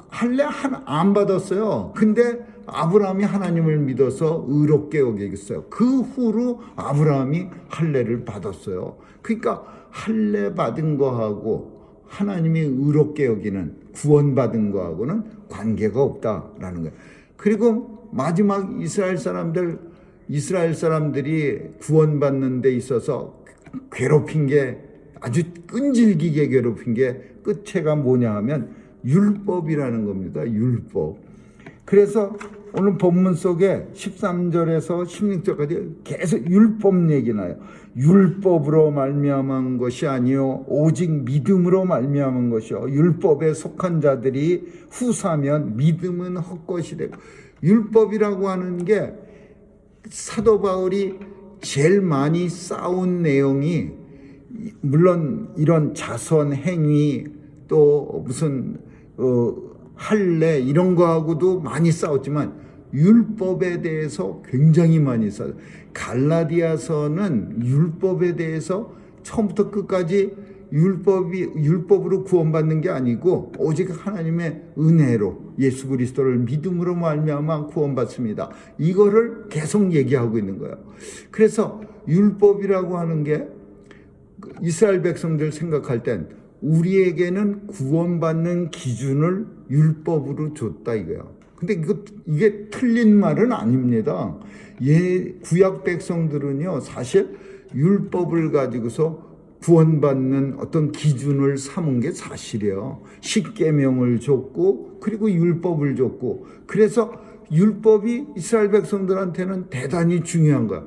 A: 할례 안 받았어요. 근데 아브라함이 하나님을 믿어서 의롭게 여겼어요. 그 후로 아브라함이 할례를 받았어요. 그러니까 할례 받은 거하고 하나님이 의롭게 여기는 구원받은 거하고는 관계가 없다라는 거예요. 그리고 마지막 이스라엘 사람들이 구원받는 데 있어서 괴롭힌 게, 아주 끈질기게 괴롭힌 게 끝에가 뭐냐 하면 율법이라는 겁니다. 율법. 그래서 오늘 본문 속에 13절에서 16절까지 계속 율법 얘기 나요. 율법으로 말미암은 것이 아니요 오직 믿음으로 말미암은 것이요 율법에 속한 자들이 후사면 믿음은 헛것이 되고. 율법이라고 하는 게 사도 바울이 제일 많이 싸운 내용이, 물론 이런 자선 행위 또 무슨 할례 이런 거하고도 많이 싸웠지만 율법에 대해서 굉장히 많이 싸워요. 갈라디아서는 율법에 대해서 처음부터 끝까지 율법으로 구원받는 게 아니고 오직 하나님의 은혜로 예수 그리스도를 믿음으로 말미암아 구원받습니다. 이거를 계속 얘기하고 있는 거예요. 그래서 율법이라고 하는 게 이스라엘 백성들 생각할 땐 우리에게는 구원받는 기준을 율법으로 줬다 이거예요. 근데 이게 틀린 말은 아닙니다. 구약 백성들은요, 사실 율법을 가지고서 구원받는 어떤 기준을 삼은 게 사실이에요. 십계명을 줬고, 그리고 율법을 줬고, 그래서 율법이 이스라엘 백성들한테는 대단히 중요한 거야.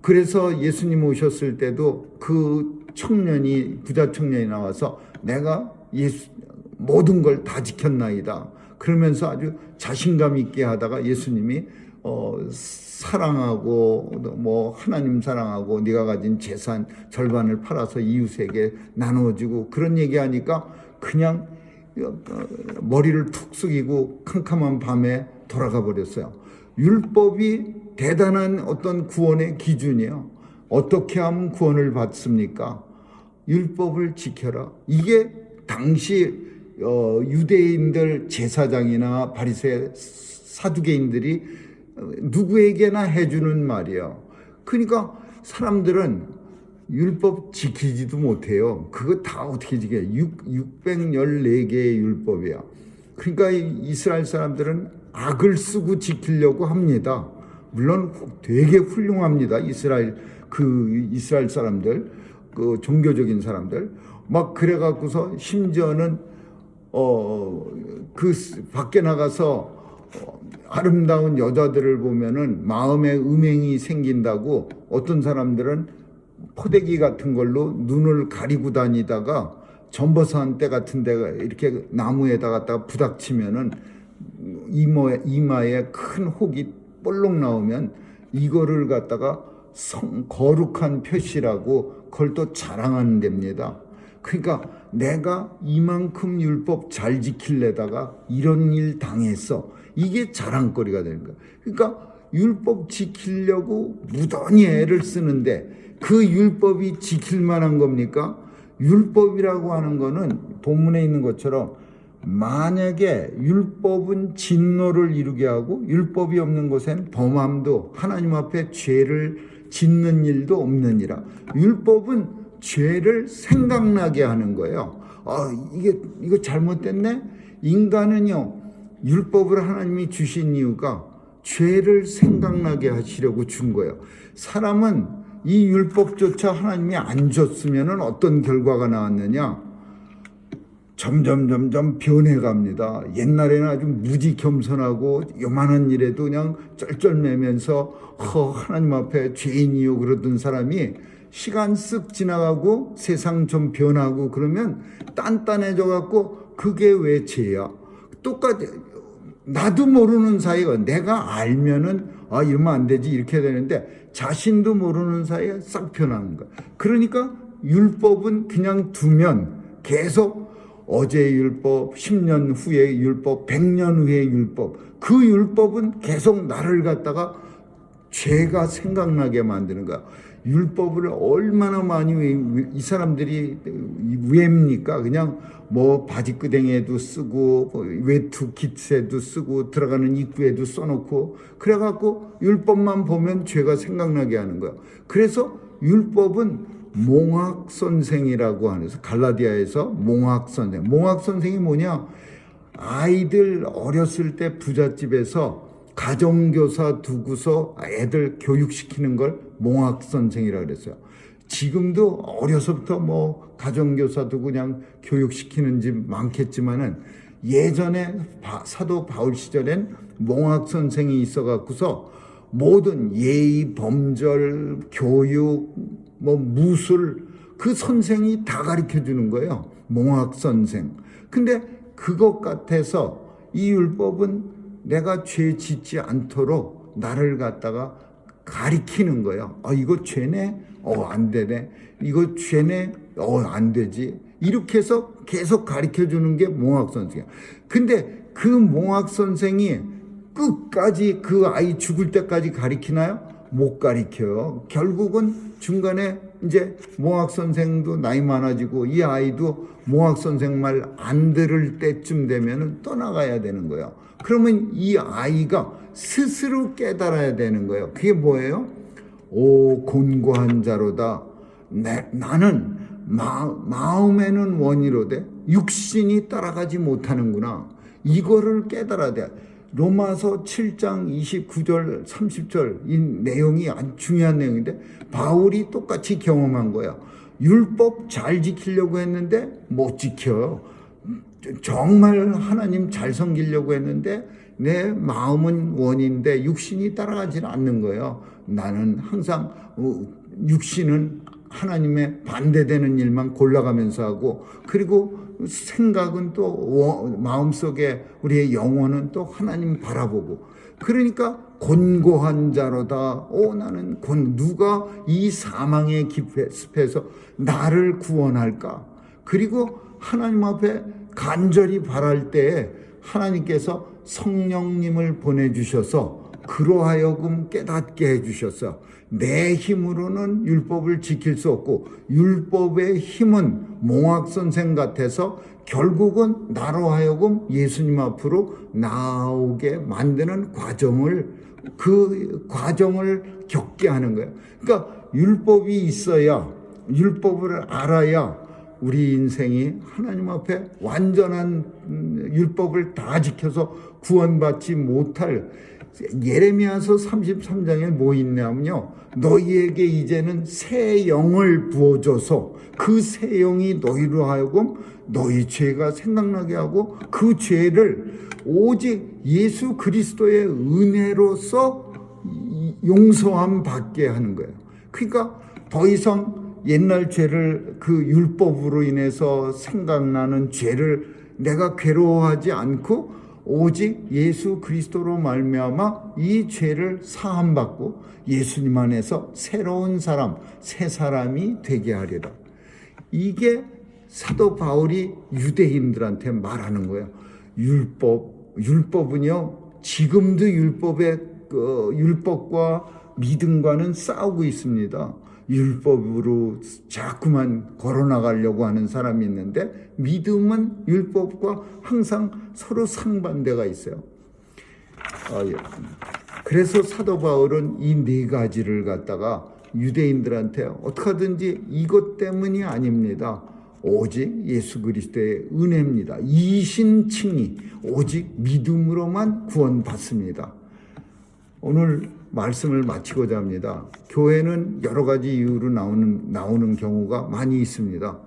A: 그래서 예수님 오셨을 때도 그 부자 청년이 나와서 내가 모든 걸 다 지켰나이다. 그러면서 아주 자신감 있게 하다가 예수님이 사랑하고 뭐 하나님 사랑하고 네가 가진 재산 절반을 팔아서 이웃에게 나눠주고 그런 얘기하니까 그냥 머리를 툭 숙이고 캄캄한 밤에 돌아가 버렸어요. 율법이 대단한 어떤 구원의 기준이에요. 어떻게 하면 구원을 받습니까? 율법을 지켜라. 이게 당시 유대인들 제사장이나 바리새 사두개인들이 누구에게나 해주는 말이에요. 그러니까 사람들은 율법 지키지도 못해요. 그거 다 어떻게 지켜요? 614개의 율법이야. 그러니까 이스라엘 사람들은 악을 쓰고 지키려고 합니다. 물론 되게 훌륭합니다. 이스라엘 사람들, 그 종교적인 사람들. 막 그래갖고서 심지어는 그 밖에 나가서 아름다운 여자들을 보면은 마음에 음행이 생긴다고 어떤 사람들은 포대기 같은 걸로 눈을 가리고 다니다가 전버선 때 같은 데가 이렇게 나무에다 갖다가 부닥치면은 이마에 큰 혹이 볼록 나오면 이거를 갖다가 거룩한 표시라고 그걸 또 자랑하는 데입니다. 그러니까 내가 이만큼 율법 잘 지킬래다가 이런 일 당했어. 이게 자랑거리가 되는 거야. 그러니까 율법 지키려고 무던히 애를 쓰는데 그 율법이 지킬 만한 겁니까? 율법이라고 하는 거는 본문에 있는 것처럼 만약에 율법은 진노를 이루게 하고 율법이 없는 곳엔 범함도 하나님 앞에 죄를 짓는 일도 없느니라. 율법은 죄를 생각나게 하는 거예요. 이거 잘못됐네? 인간은요, 율법을 하나님이 주신 이유가 죄를 생각나게 하시려고 준 거예요. 사람은 이 율법조차 하나님이 안 줬으면 어떤 결과가 나왔느냐? 점점 변해갑니다. 옛날에는 아주 무지 겸손하고 요만한 일에도 그냥 쩔쩔매면서 하나님 앞에 죄인이요 그러던 사람이 시간 쓱 지나가고 세상 좀 변하고 그러면 단단해져 갖고 그게 왜 죄야? 똑같이 나도 모르는 사이가 내가 알면은 이러면 안 되지 이렇게 되는데 자신도 모르는 사이에 싹 변하는 거야. 그러니까 율법은 그냥 두면 계속 어제의 율법, 10년 후의 율법, 100년 후의 율법, 그 율법은 계속 나를 갖다가 죄가 생각나게 만드는 거야. 율법을 얼마나 많이 이 사람들이 왜입니까? 그냥 뭐 바지끄댕이에도 쓰고 외투 깃에도 쓰고 들어가는 입구에도 써놓고 그래갖고 율법만 보면 죄가 생각나게 하는 거야. 그래서 율법은 몽학 선생이라고 하면서 갈라디아에서 몽학 선생. 몽학 선생이 뭐냐? 아이들 어렸을 때 부잣집에서 가정교사 두고서 애들 교육시키는 걸 몽학 선생이라고 그랬어요. 지금도 어려서부터 뭐 가정교사 두고 그냥 교육시키는 집 많겠지만은 예전에 사도 바울 시절엔 몽학 선생이 있어 갖고서 모든 예의, 범절, 교육, 뭐 무술 그 선생이 다 가르쳐 주는 거예요. 몽학 선생. 근데 그것 같아서 이 율법은 내가 죄 짓지 않도록 나를 갖다가 가리키는 거예요. 이거 죄네? 안 되네. 이거 죄네? 안 되지. 이렇게 해서 계속 가르쳐 주는 게 몽학 선생이야. 근데 그 몽학 선생이 끝까지 그 아이 죽을 때까지 가르치나요? 못 가르쳐요. 결국은 중간에 이제 몽학 선생도 나이 많아지고 이 아이도 몽학 선생 말 안 들을 때쯤 되면은 떠나가야 되는 거예요. 그러면 이 아이가 스스로 깨달아야 되는 거예요. 그게 뭐예요? 곤고한 자로다. 나는 마음에는 원이로되 육신이 따라가지 못하는구나. 이거를 깨달아야 돼. 로마서 7장 29절 30절 이 내용이 아주 중요한 내용인데 바울이 똑같이 경험한 거야. 율법 잘 지키려고 했는데 못 지켜. 정말 하나님 잘 섬기려고 했는데 내 마음은 원인데 육신이 따라가지 않는 거예요. 나는 항상 육신은 하나님의 반대되는 일만 골라가면서 하고 그리고 생각은 또 마음속에 우리의 영혼은 또 하나님 바라보고 그러니까 곤고한 자로다. 나는 누가 이 사망의 습에서 나를 구원할까? 그리고 하나님 앞에 간절히 바랄 때에 하나님께서 성령님을 보내주셔서 그로하여금 깨닫게 해주셔서 내 힘으로는 율법을 지킬 수 없고 율법의 힘은 몽학 선생 같아서 결국은 나로 하여금 예수님 앞으로 나오게 만드는 그 과정을 겪게 하는 거예요. 그러니까 율법이 있어야 율법을 알아야 우리 인생이 하나님 앞에 완전한 율법을 다 지켜서 구원받지 못할 예레미야서 33장에 뭐 있냐면요. 너희에게 이제는 새 영을 부어줘서 그 새 영이 너희로 하여금 너희 죄가 생각나게 하고 그 죄를 오직 예수 그리스도의 은혜로서 용서함 받게 하는 거예요. 그러니까 더 이상 옛날 죄를 그 율법으로 인해서 생각나는 죄를 내가 괴로워하지 않고 오직 예수 그리스도로 말미암아 이 죄를 사함받고 예수님 안에서 새로운 사람, 새 사람이 되게 하리라. 이게 사도 바울이 유대인들한테 말하는 거예요. 율법은요 지금도 율법과 믿음과는 싸우고 있습니다. 율법으로 자꾸만 걸어나가려고 하는 사람이 있는데 믿음은 율법과 항상 서로 상반대가 있어요. 그래서 사도 바울은 이 네 가지를 갖다가 유대인들한테 어떻게 하든지 이것 때문이 아닙니다. 오직 예수 그리스도의 은혜입니다. 이신칭의 오직 믿음으로만 구원받습니다. 오늘 말씀을 마치고자 합니다. 교회는 여러 가지 이유로 나오는 경우가 많이 있습니다.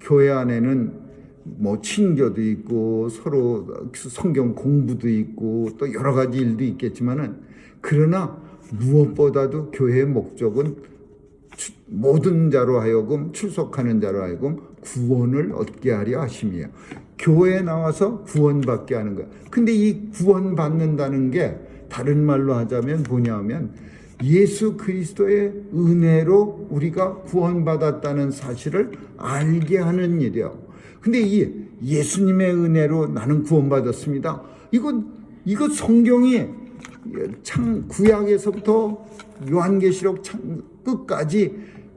A: 교회 안에는 뭐 친교도 있고 서로 성경 공부도 있고 또 여러 가지 일도 있겠지만은 그러나 무엇보다도 교회의 목적은 모든 자로 하여금 출석하는 자로 하여금 구원을 얻게 하려 하심이에요. 교회에 나와서 구원받게 하는 거예요. 근데 이 구원받는다는 게 다른 말로 하자면 뭐냐 하면 예수 그리스도의 은혜로 우리가 구원받았다는 사실을 알게 하는 일이에요. 근데 이 예수님의 은혜로 나는 구원받았습니다. 이거 성경이 창 구약에서부터 요한계시록 끝까지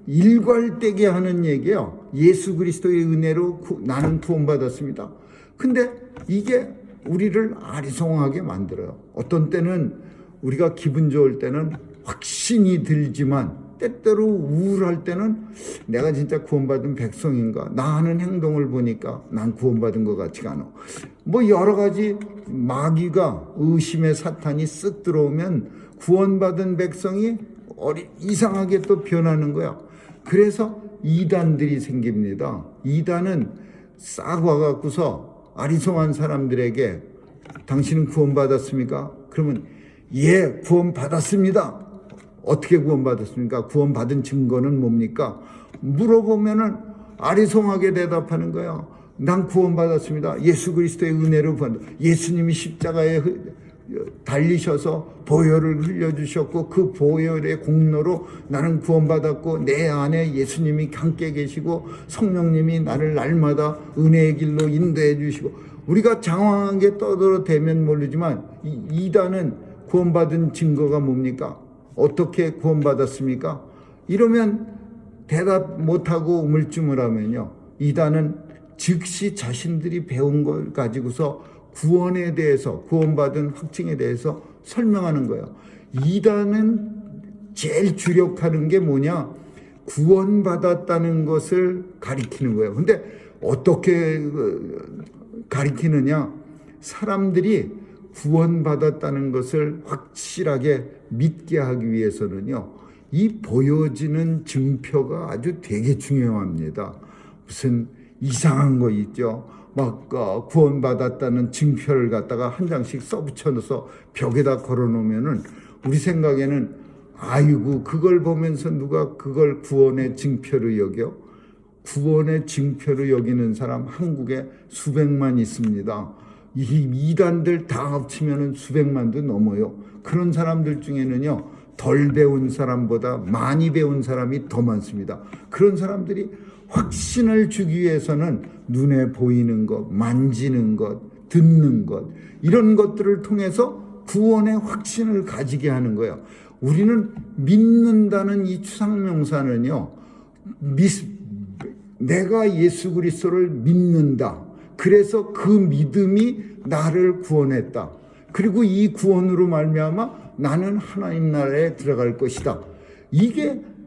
A: 일괄되게 하는 얘기예요. 예수 그리스도의 은혜로 나는 구원받았습니다. 근데 이게 우리를 아리송하게 만들어요. 어떤 때는 우리가 기분 좋을 때는 확신이 들지만 때때로 우울할 때는 내가 진짜 구원받은 백성인가? 나 하는 행동을 보니까 난 구원받은 것 같지가 않아. 뭐 여러 가지 마귀가 의심의 사탄이 쓱 들어오면 구원받은 백성이 이상하게 또 변하는 거야. 그래서 이단들이 생깁니다. 이단은 싹 와갖고서 아리송한 사람들에게 당신은 구원받았습니까? 그러면 예, 구원받았습니다. 어떻게 구원받았습니까? 구원받은 증거는 뭡니까? 물어보면은 아리송하게 대답하는 거야. 난 구원받았습니다. 예수 그리스도의 은혜로 예수님이 십자가에 달리셔서 보혈을 흘려주셨고 그 보혈의 공로로 나는 구원받았고 내 안에 예수님이 함께 계시고 성령님이 나를 날마다 은혜의 길로 인도해 주시고 우리가 장황하게 떠들어대면 모르지만 이단은 구원받은 증거가 뭡니까? 어떻게 구원받았습니까? 이러면 대답 못하고 우물쭈물하면요. 이단은 즉시 자신들이 배운 걸 가지고서 구원에 대해서 구원받은 확증에 대해서 설명하는 거예요. 이단은 제일 주력하는 게 뭐냐? 구원받았다는 것을 가리키는 거예요. 근데 어떻게 가리키느냐? 사람들이 구원받았다는 것을 확실하게 믿게 하기 위해서는요. 이 보여지는 증표가 아주 되게 중요합니다. 무슨 이상한 거 있죠. 막 구원받았다는 증표를 갖다가 한 장씩 써붙여서 벽에다 걸어놓으면은 우리 생각에는 아이고 그걸 보면서 누가 그걸 구원의 증표로 여겨? 구원의 증표로 여기는 사람 한국에 수백만 있습니다. 이 이단들 다 합치면은 수백만도 넘어요. 그런 사람들 중에는요 덜 배운 사람보다 많이 배운 사람이 더 많습니다. 그런 사람들이 확신을 주기 위해서는 눈에 보이는 것, 만지는 것, 듣는 것 이런 것들을 통해서 구원의 확신을 가지게 하는 거예요. 우리는 믿는다는 이 추상명사는요. 내가 예수 그리스도를 믿는다. 그래서 그 믿음이 나를 구원했다. 그리고 이 구원으로 말미암아 나는 하나님 나라에 들어갈 것이다.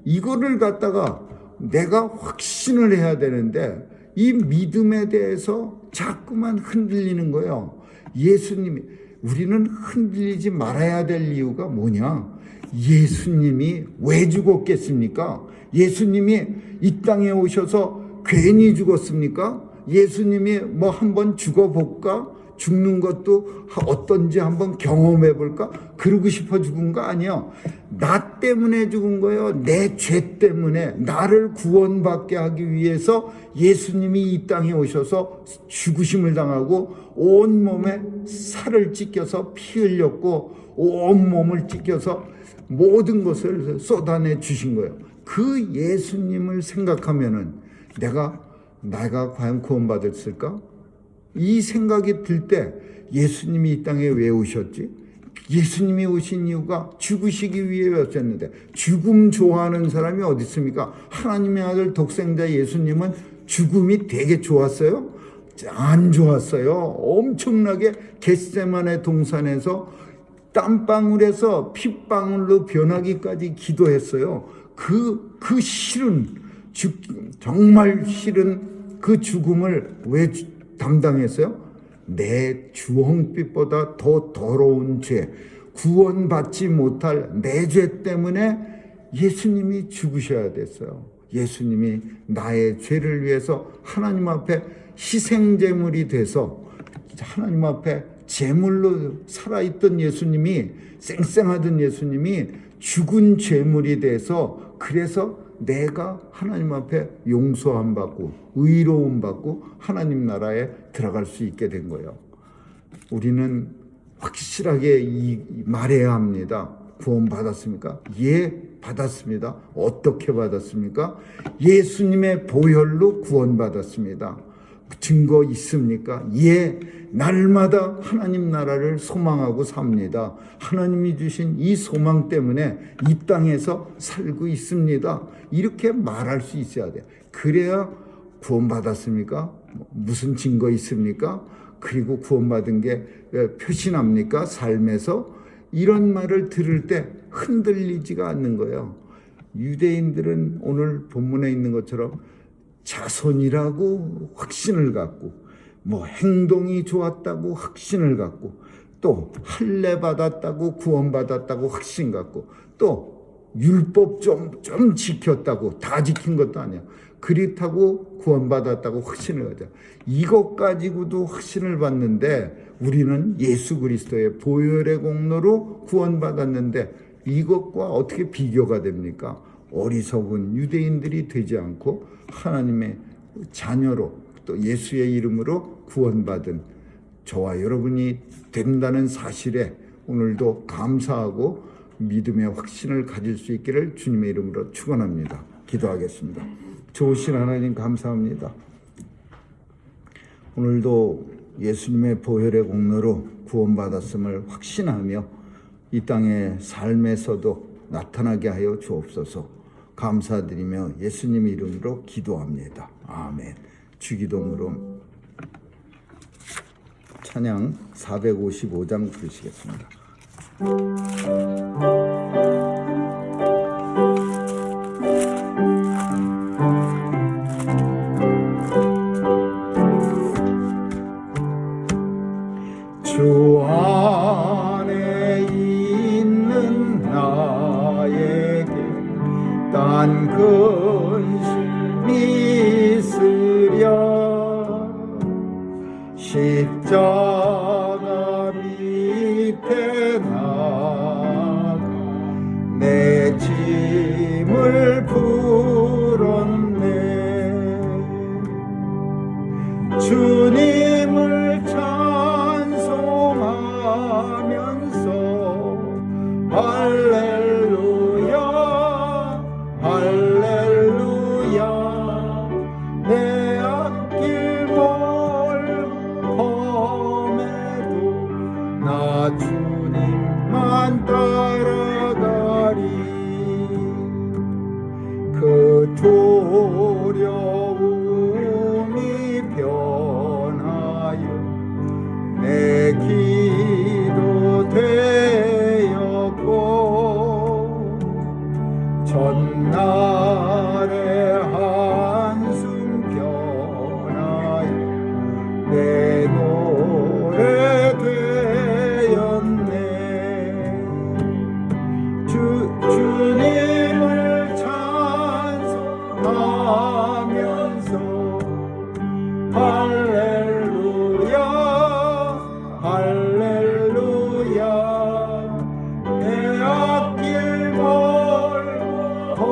A: 이거를 갖다가 내가 확신을 해야 되는데 이 믿음에 대해서 자꾸만 흔들리는 거예요. 예수님이 우리는 흔들리지 말아야 될 이유가 뭐냐? 예수님이 왜 죽었겠습니까? 예수님이 이 땅에 오셔서 괜히 죽었습니까? 예수님이 뭐 한번 죽어볼까? 죽는 것도 어떤지 한번 경험해 볼까? 그러고 싶어 죽은 거 아니야. 나 때문에 죽은 거예요. 내 죄 때문에 나를 구원받게 하기 위해서 예수님이 이 땅에 오셔서 죽으심을 당하고 온 몸에 살을 찢겨서 피 흘렸고 온 몸을 찢겨서 모든 것을 쏟아내 주신 거예요. 그 예수님을 생각하면은 내가 과연 구원받았을까? 이 생각이 들 때 예수님이 이 땅에 왜 오셨지? 예수님이 오신 이유가 죽으시기 위해 오셨는데 죽음 좋아하는 사람이 어디 있습니까? 하나님의 아들 독생자 예수님은 죽음이 되게 좋았어요? 안 좋았어요. 엄청나게 겟세마네 동산에서 땀방울에서 핏방울로 변하기까지 기도했어요. 그 싫은 정말 싫은 그 죽음을 왜 담당했어요? 내 주홍빛보다 더 더러운 죄, 구원받지 못할 내 죄 때문에 예수님이 죽으셔야 됐어요. 예수님이 나의 죄를 위해서 하나님 앞에 희생제물이 돼서 하나님 앞에 제물로 살아있던 예수님이, 쌩쌩하던 예수님이 죽은 제물이 돼서 그래서 내가 하나님 앞에 용서함 받고 의로움 받고 하나님 나라에 들어갈 수 있게 된 거예요. 우리는 확실하게 말해야 합니다. 구원받았습니까? 예, 받았습니다. 어떻게 받았습니까? 예수님의 보혈로 구원받았습니다. 증거 있습니까? 예, 날마다 하나님 나라를 소망하고 삽니다. 하나님이 주신 이 소망 때문에 이 땅에서 살고 있습니다. 이렇게 말할 수 있어야 돼요. 그래야 구원받았습니까? 무슨 증거 있습니까? 그리고 구원받은 게 표시납니까? 삶에서? 이런 말을 들을 때 흔들리지가 않는 거예요. 유대인들은 오늘 본문에 있는 것처럼 자손이라고 확신을 갖고, 행동이 좋았다고 확신을 갖고, 또 할례 받았다고 구원받았다고 확신 갖고, 또 율법 좀 지켰다고, 다 지킨 것도 아니야. 그렇다고 구원받았다고 확신을 가져. 이것 가지고도 확신을 받는데, 우리는 예수 그리스도의 보혈의 공로로 구원받았는데 이것과 어떻게 비교가 됩니까? 어리석은 유대인들이 되지 않고 하나님의 자녀로, 또 예수의 이름으로 구원받은 저와 여러분이 된다는 사실에 오늘도 감사하고 믿음의 확신을 가질 수 있기를 주님의 이름으로 축원합니다. 기도하겠습니다. 좋으신 하나님 감사합니다. 오늘도 예수님의 보혈의 공로로 구원받았음을 확신하며 이 땅의 삶에서도 나타나게 하여 주옵소서. 감사드리며 예수님 이름으로 기도합니다. 아멘. 주기도문으로 찬양 455장 부르시겠습니다. 주 안에 있는 나에게 딴 근심이 있으랴 십자가 밑에 나가 내 짐을 풀었네. 주님을 찬송하면서 할렐루야 할렐루야 내 앞길 멀험해도 나 주님만 따라가리. 그 두려움이 변하여 내 기도 되었고 전날의 한숨 변하여 내 노래 되었네. 주님을 찬송하면서 할렐루야 할렐루야 내 앞길 멀험해도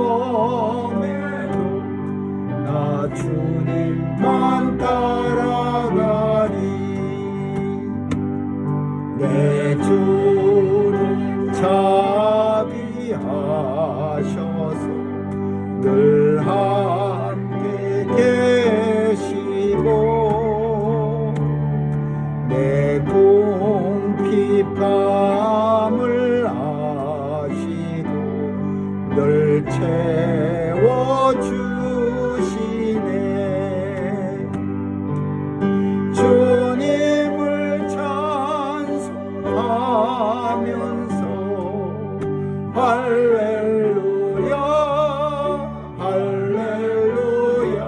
A: 나 주님만 따라가리. 내 주는 자비하셔서 늘 함께 계시고 내 공핍함을 아시고 늘 채워주시네. 주님을 찬송하면서 할렐루야 할렐루야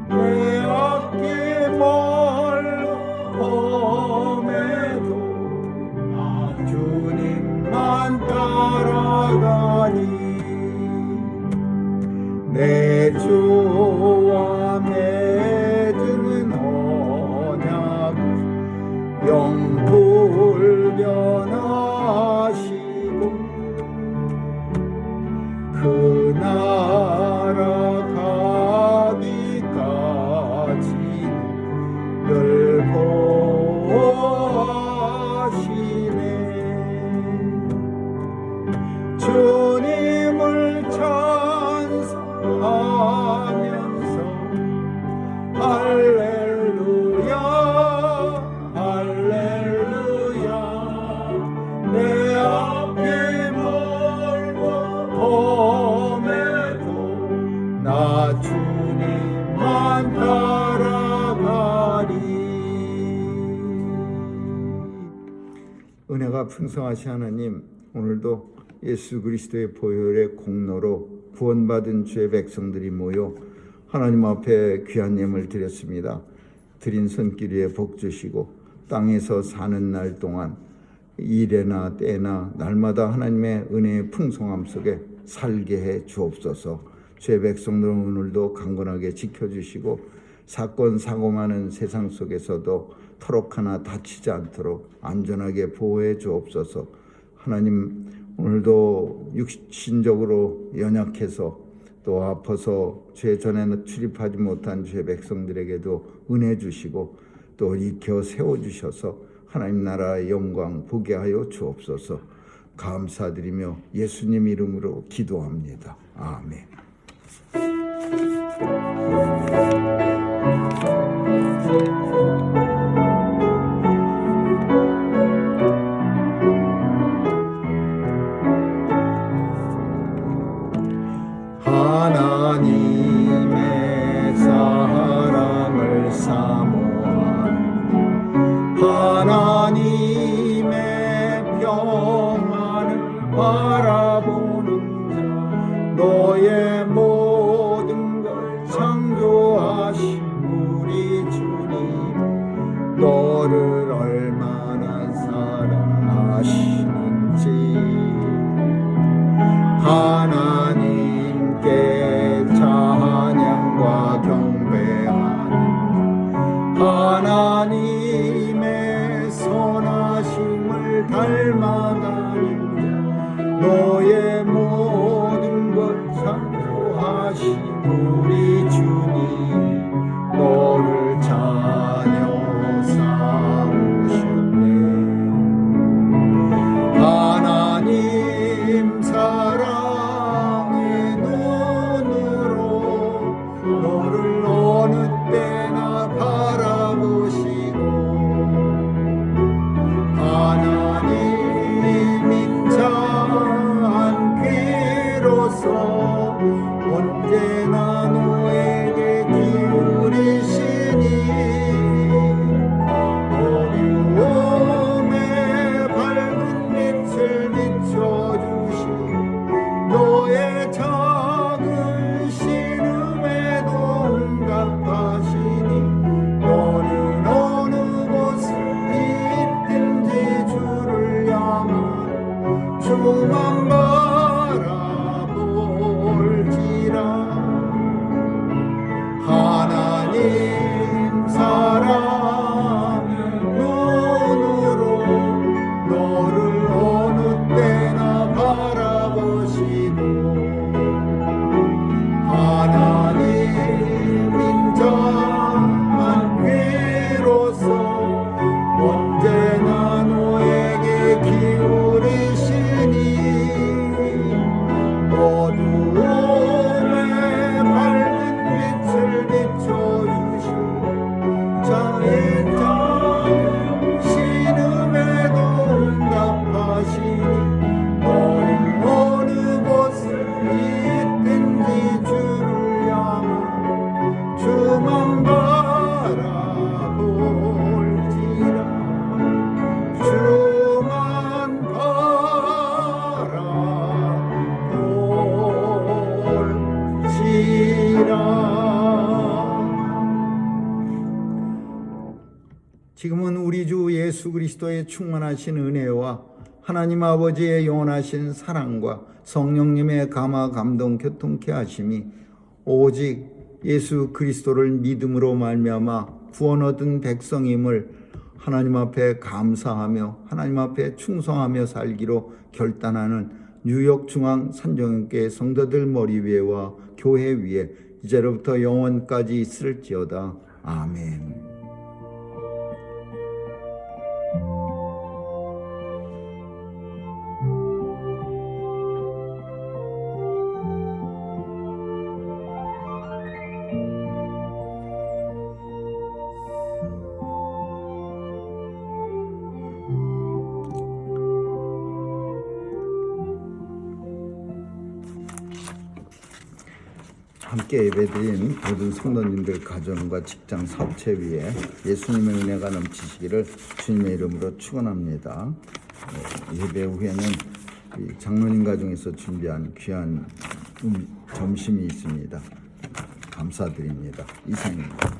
A: 내 앞길 멀험해도 주님만 따라가니. 내 주와 맺은 언약은 영불변하시고 그 나라 가기까지는 늘 보호하시네. 은혜가 풍성하신 하나님, 오늘도 예수 그리스도의 보혈의 공로로 구원받은 주의 백성들이 모여 하나님 앞에 귀한 예물 드렸습니다. 드린 손길 위에 복 주시고 땅에서 사는 날 동안 일에나 때나 날마다 하나님의 은혜의 풍성함 속에 살게 해 주옵소서. 주의 백성들은 오늘도 강건하게 지켜주시고 사건 사고 많은 세상 속에서도 터럭 하나 다치지 않도록 안전하게 보호해 주옵소서. 하나님, 오늘도 육신적으로 연약해서 또 아파서 죄 전에는 출입하지 못한 주의 백성들에게도 은혜 주시고 또 일으켜 세워주셔서 하나님 나라의 영광 보게 하여 주옵소서. 감사드리며 예수님 이름으로 기도합니다. 아멘. 하나님의 사랑을 사모하는 하나님의 평안을 바라보는 자, 너의 모든 걸 창조하신 우리 주님, 너를 얼마나 사랑하시는지 하나님께 찬양과 경배하는 하나님의 선하심을 닮아가는 자, 너의 모든 것 창조하신 우리 주님, 너를 자녀 삼으셨네. 하나님 사랑의 눈으로 너를 어느 때나 바라보시고 하나님 인자한 귀로서 언제나 너에게 기울이시니 어려움에 밝은 빛을 비춰주시 너의 작은 신음에도 응답하시니 너는 어느 곳에 있든지 주를 향한 주만 바라볼지라. 하나님 사랑의 눈으로 너를 어느 때나 바라보시고 하나님 인자한 귀로서 언제나 너에게 기울이시니 어두움에 밝은 빛을 비춰주시고 자의 작은 신음에도 응답하시니 너는 어느 곳에 있든지 주를 향한 주만 바라볼지라. 주만 바라볼지라. 지금은 우리 주 예수 그리스도의 충만하신 은혜와 하나님 아버지의 영원하신 사랑과 성령님의 감화 감동 교통케 하심이 오직 예수 그리스도를 믿음으로 말미암아 구원 얻은 백성임을 하나님 앞에 감사하며 하나님 앞에 충성하며 살기로 결단하는 뉴욕 중앙 산정교회 성도들 머리 위에와 교회 위에 이제로부터 영원까지 있을지어다. 아멘. 함께 예배드린 모든 성도님들 가정과 직장 사업체 위에 예수님의 은혜가 넘치시기를 주님의 이름으로 축원합니다. 예배 후에는 이 장로님 가정에서 준비한 귀한 점심이 있습니다. 감사드립니다. 이상입니다.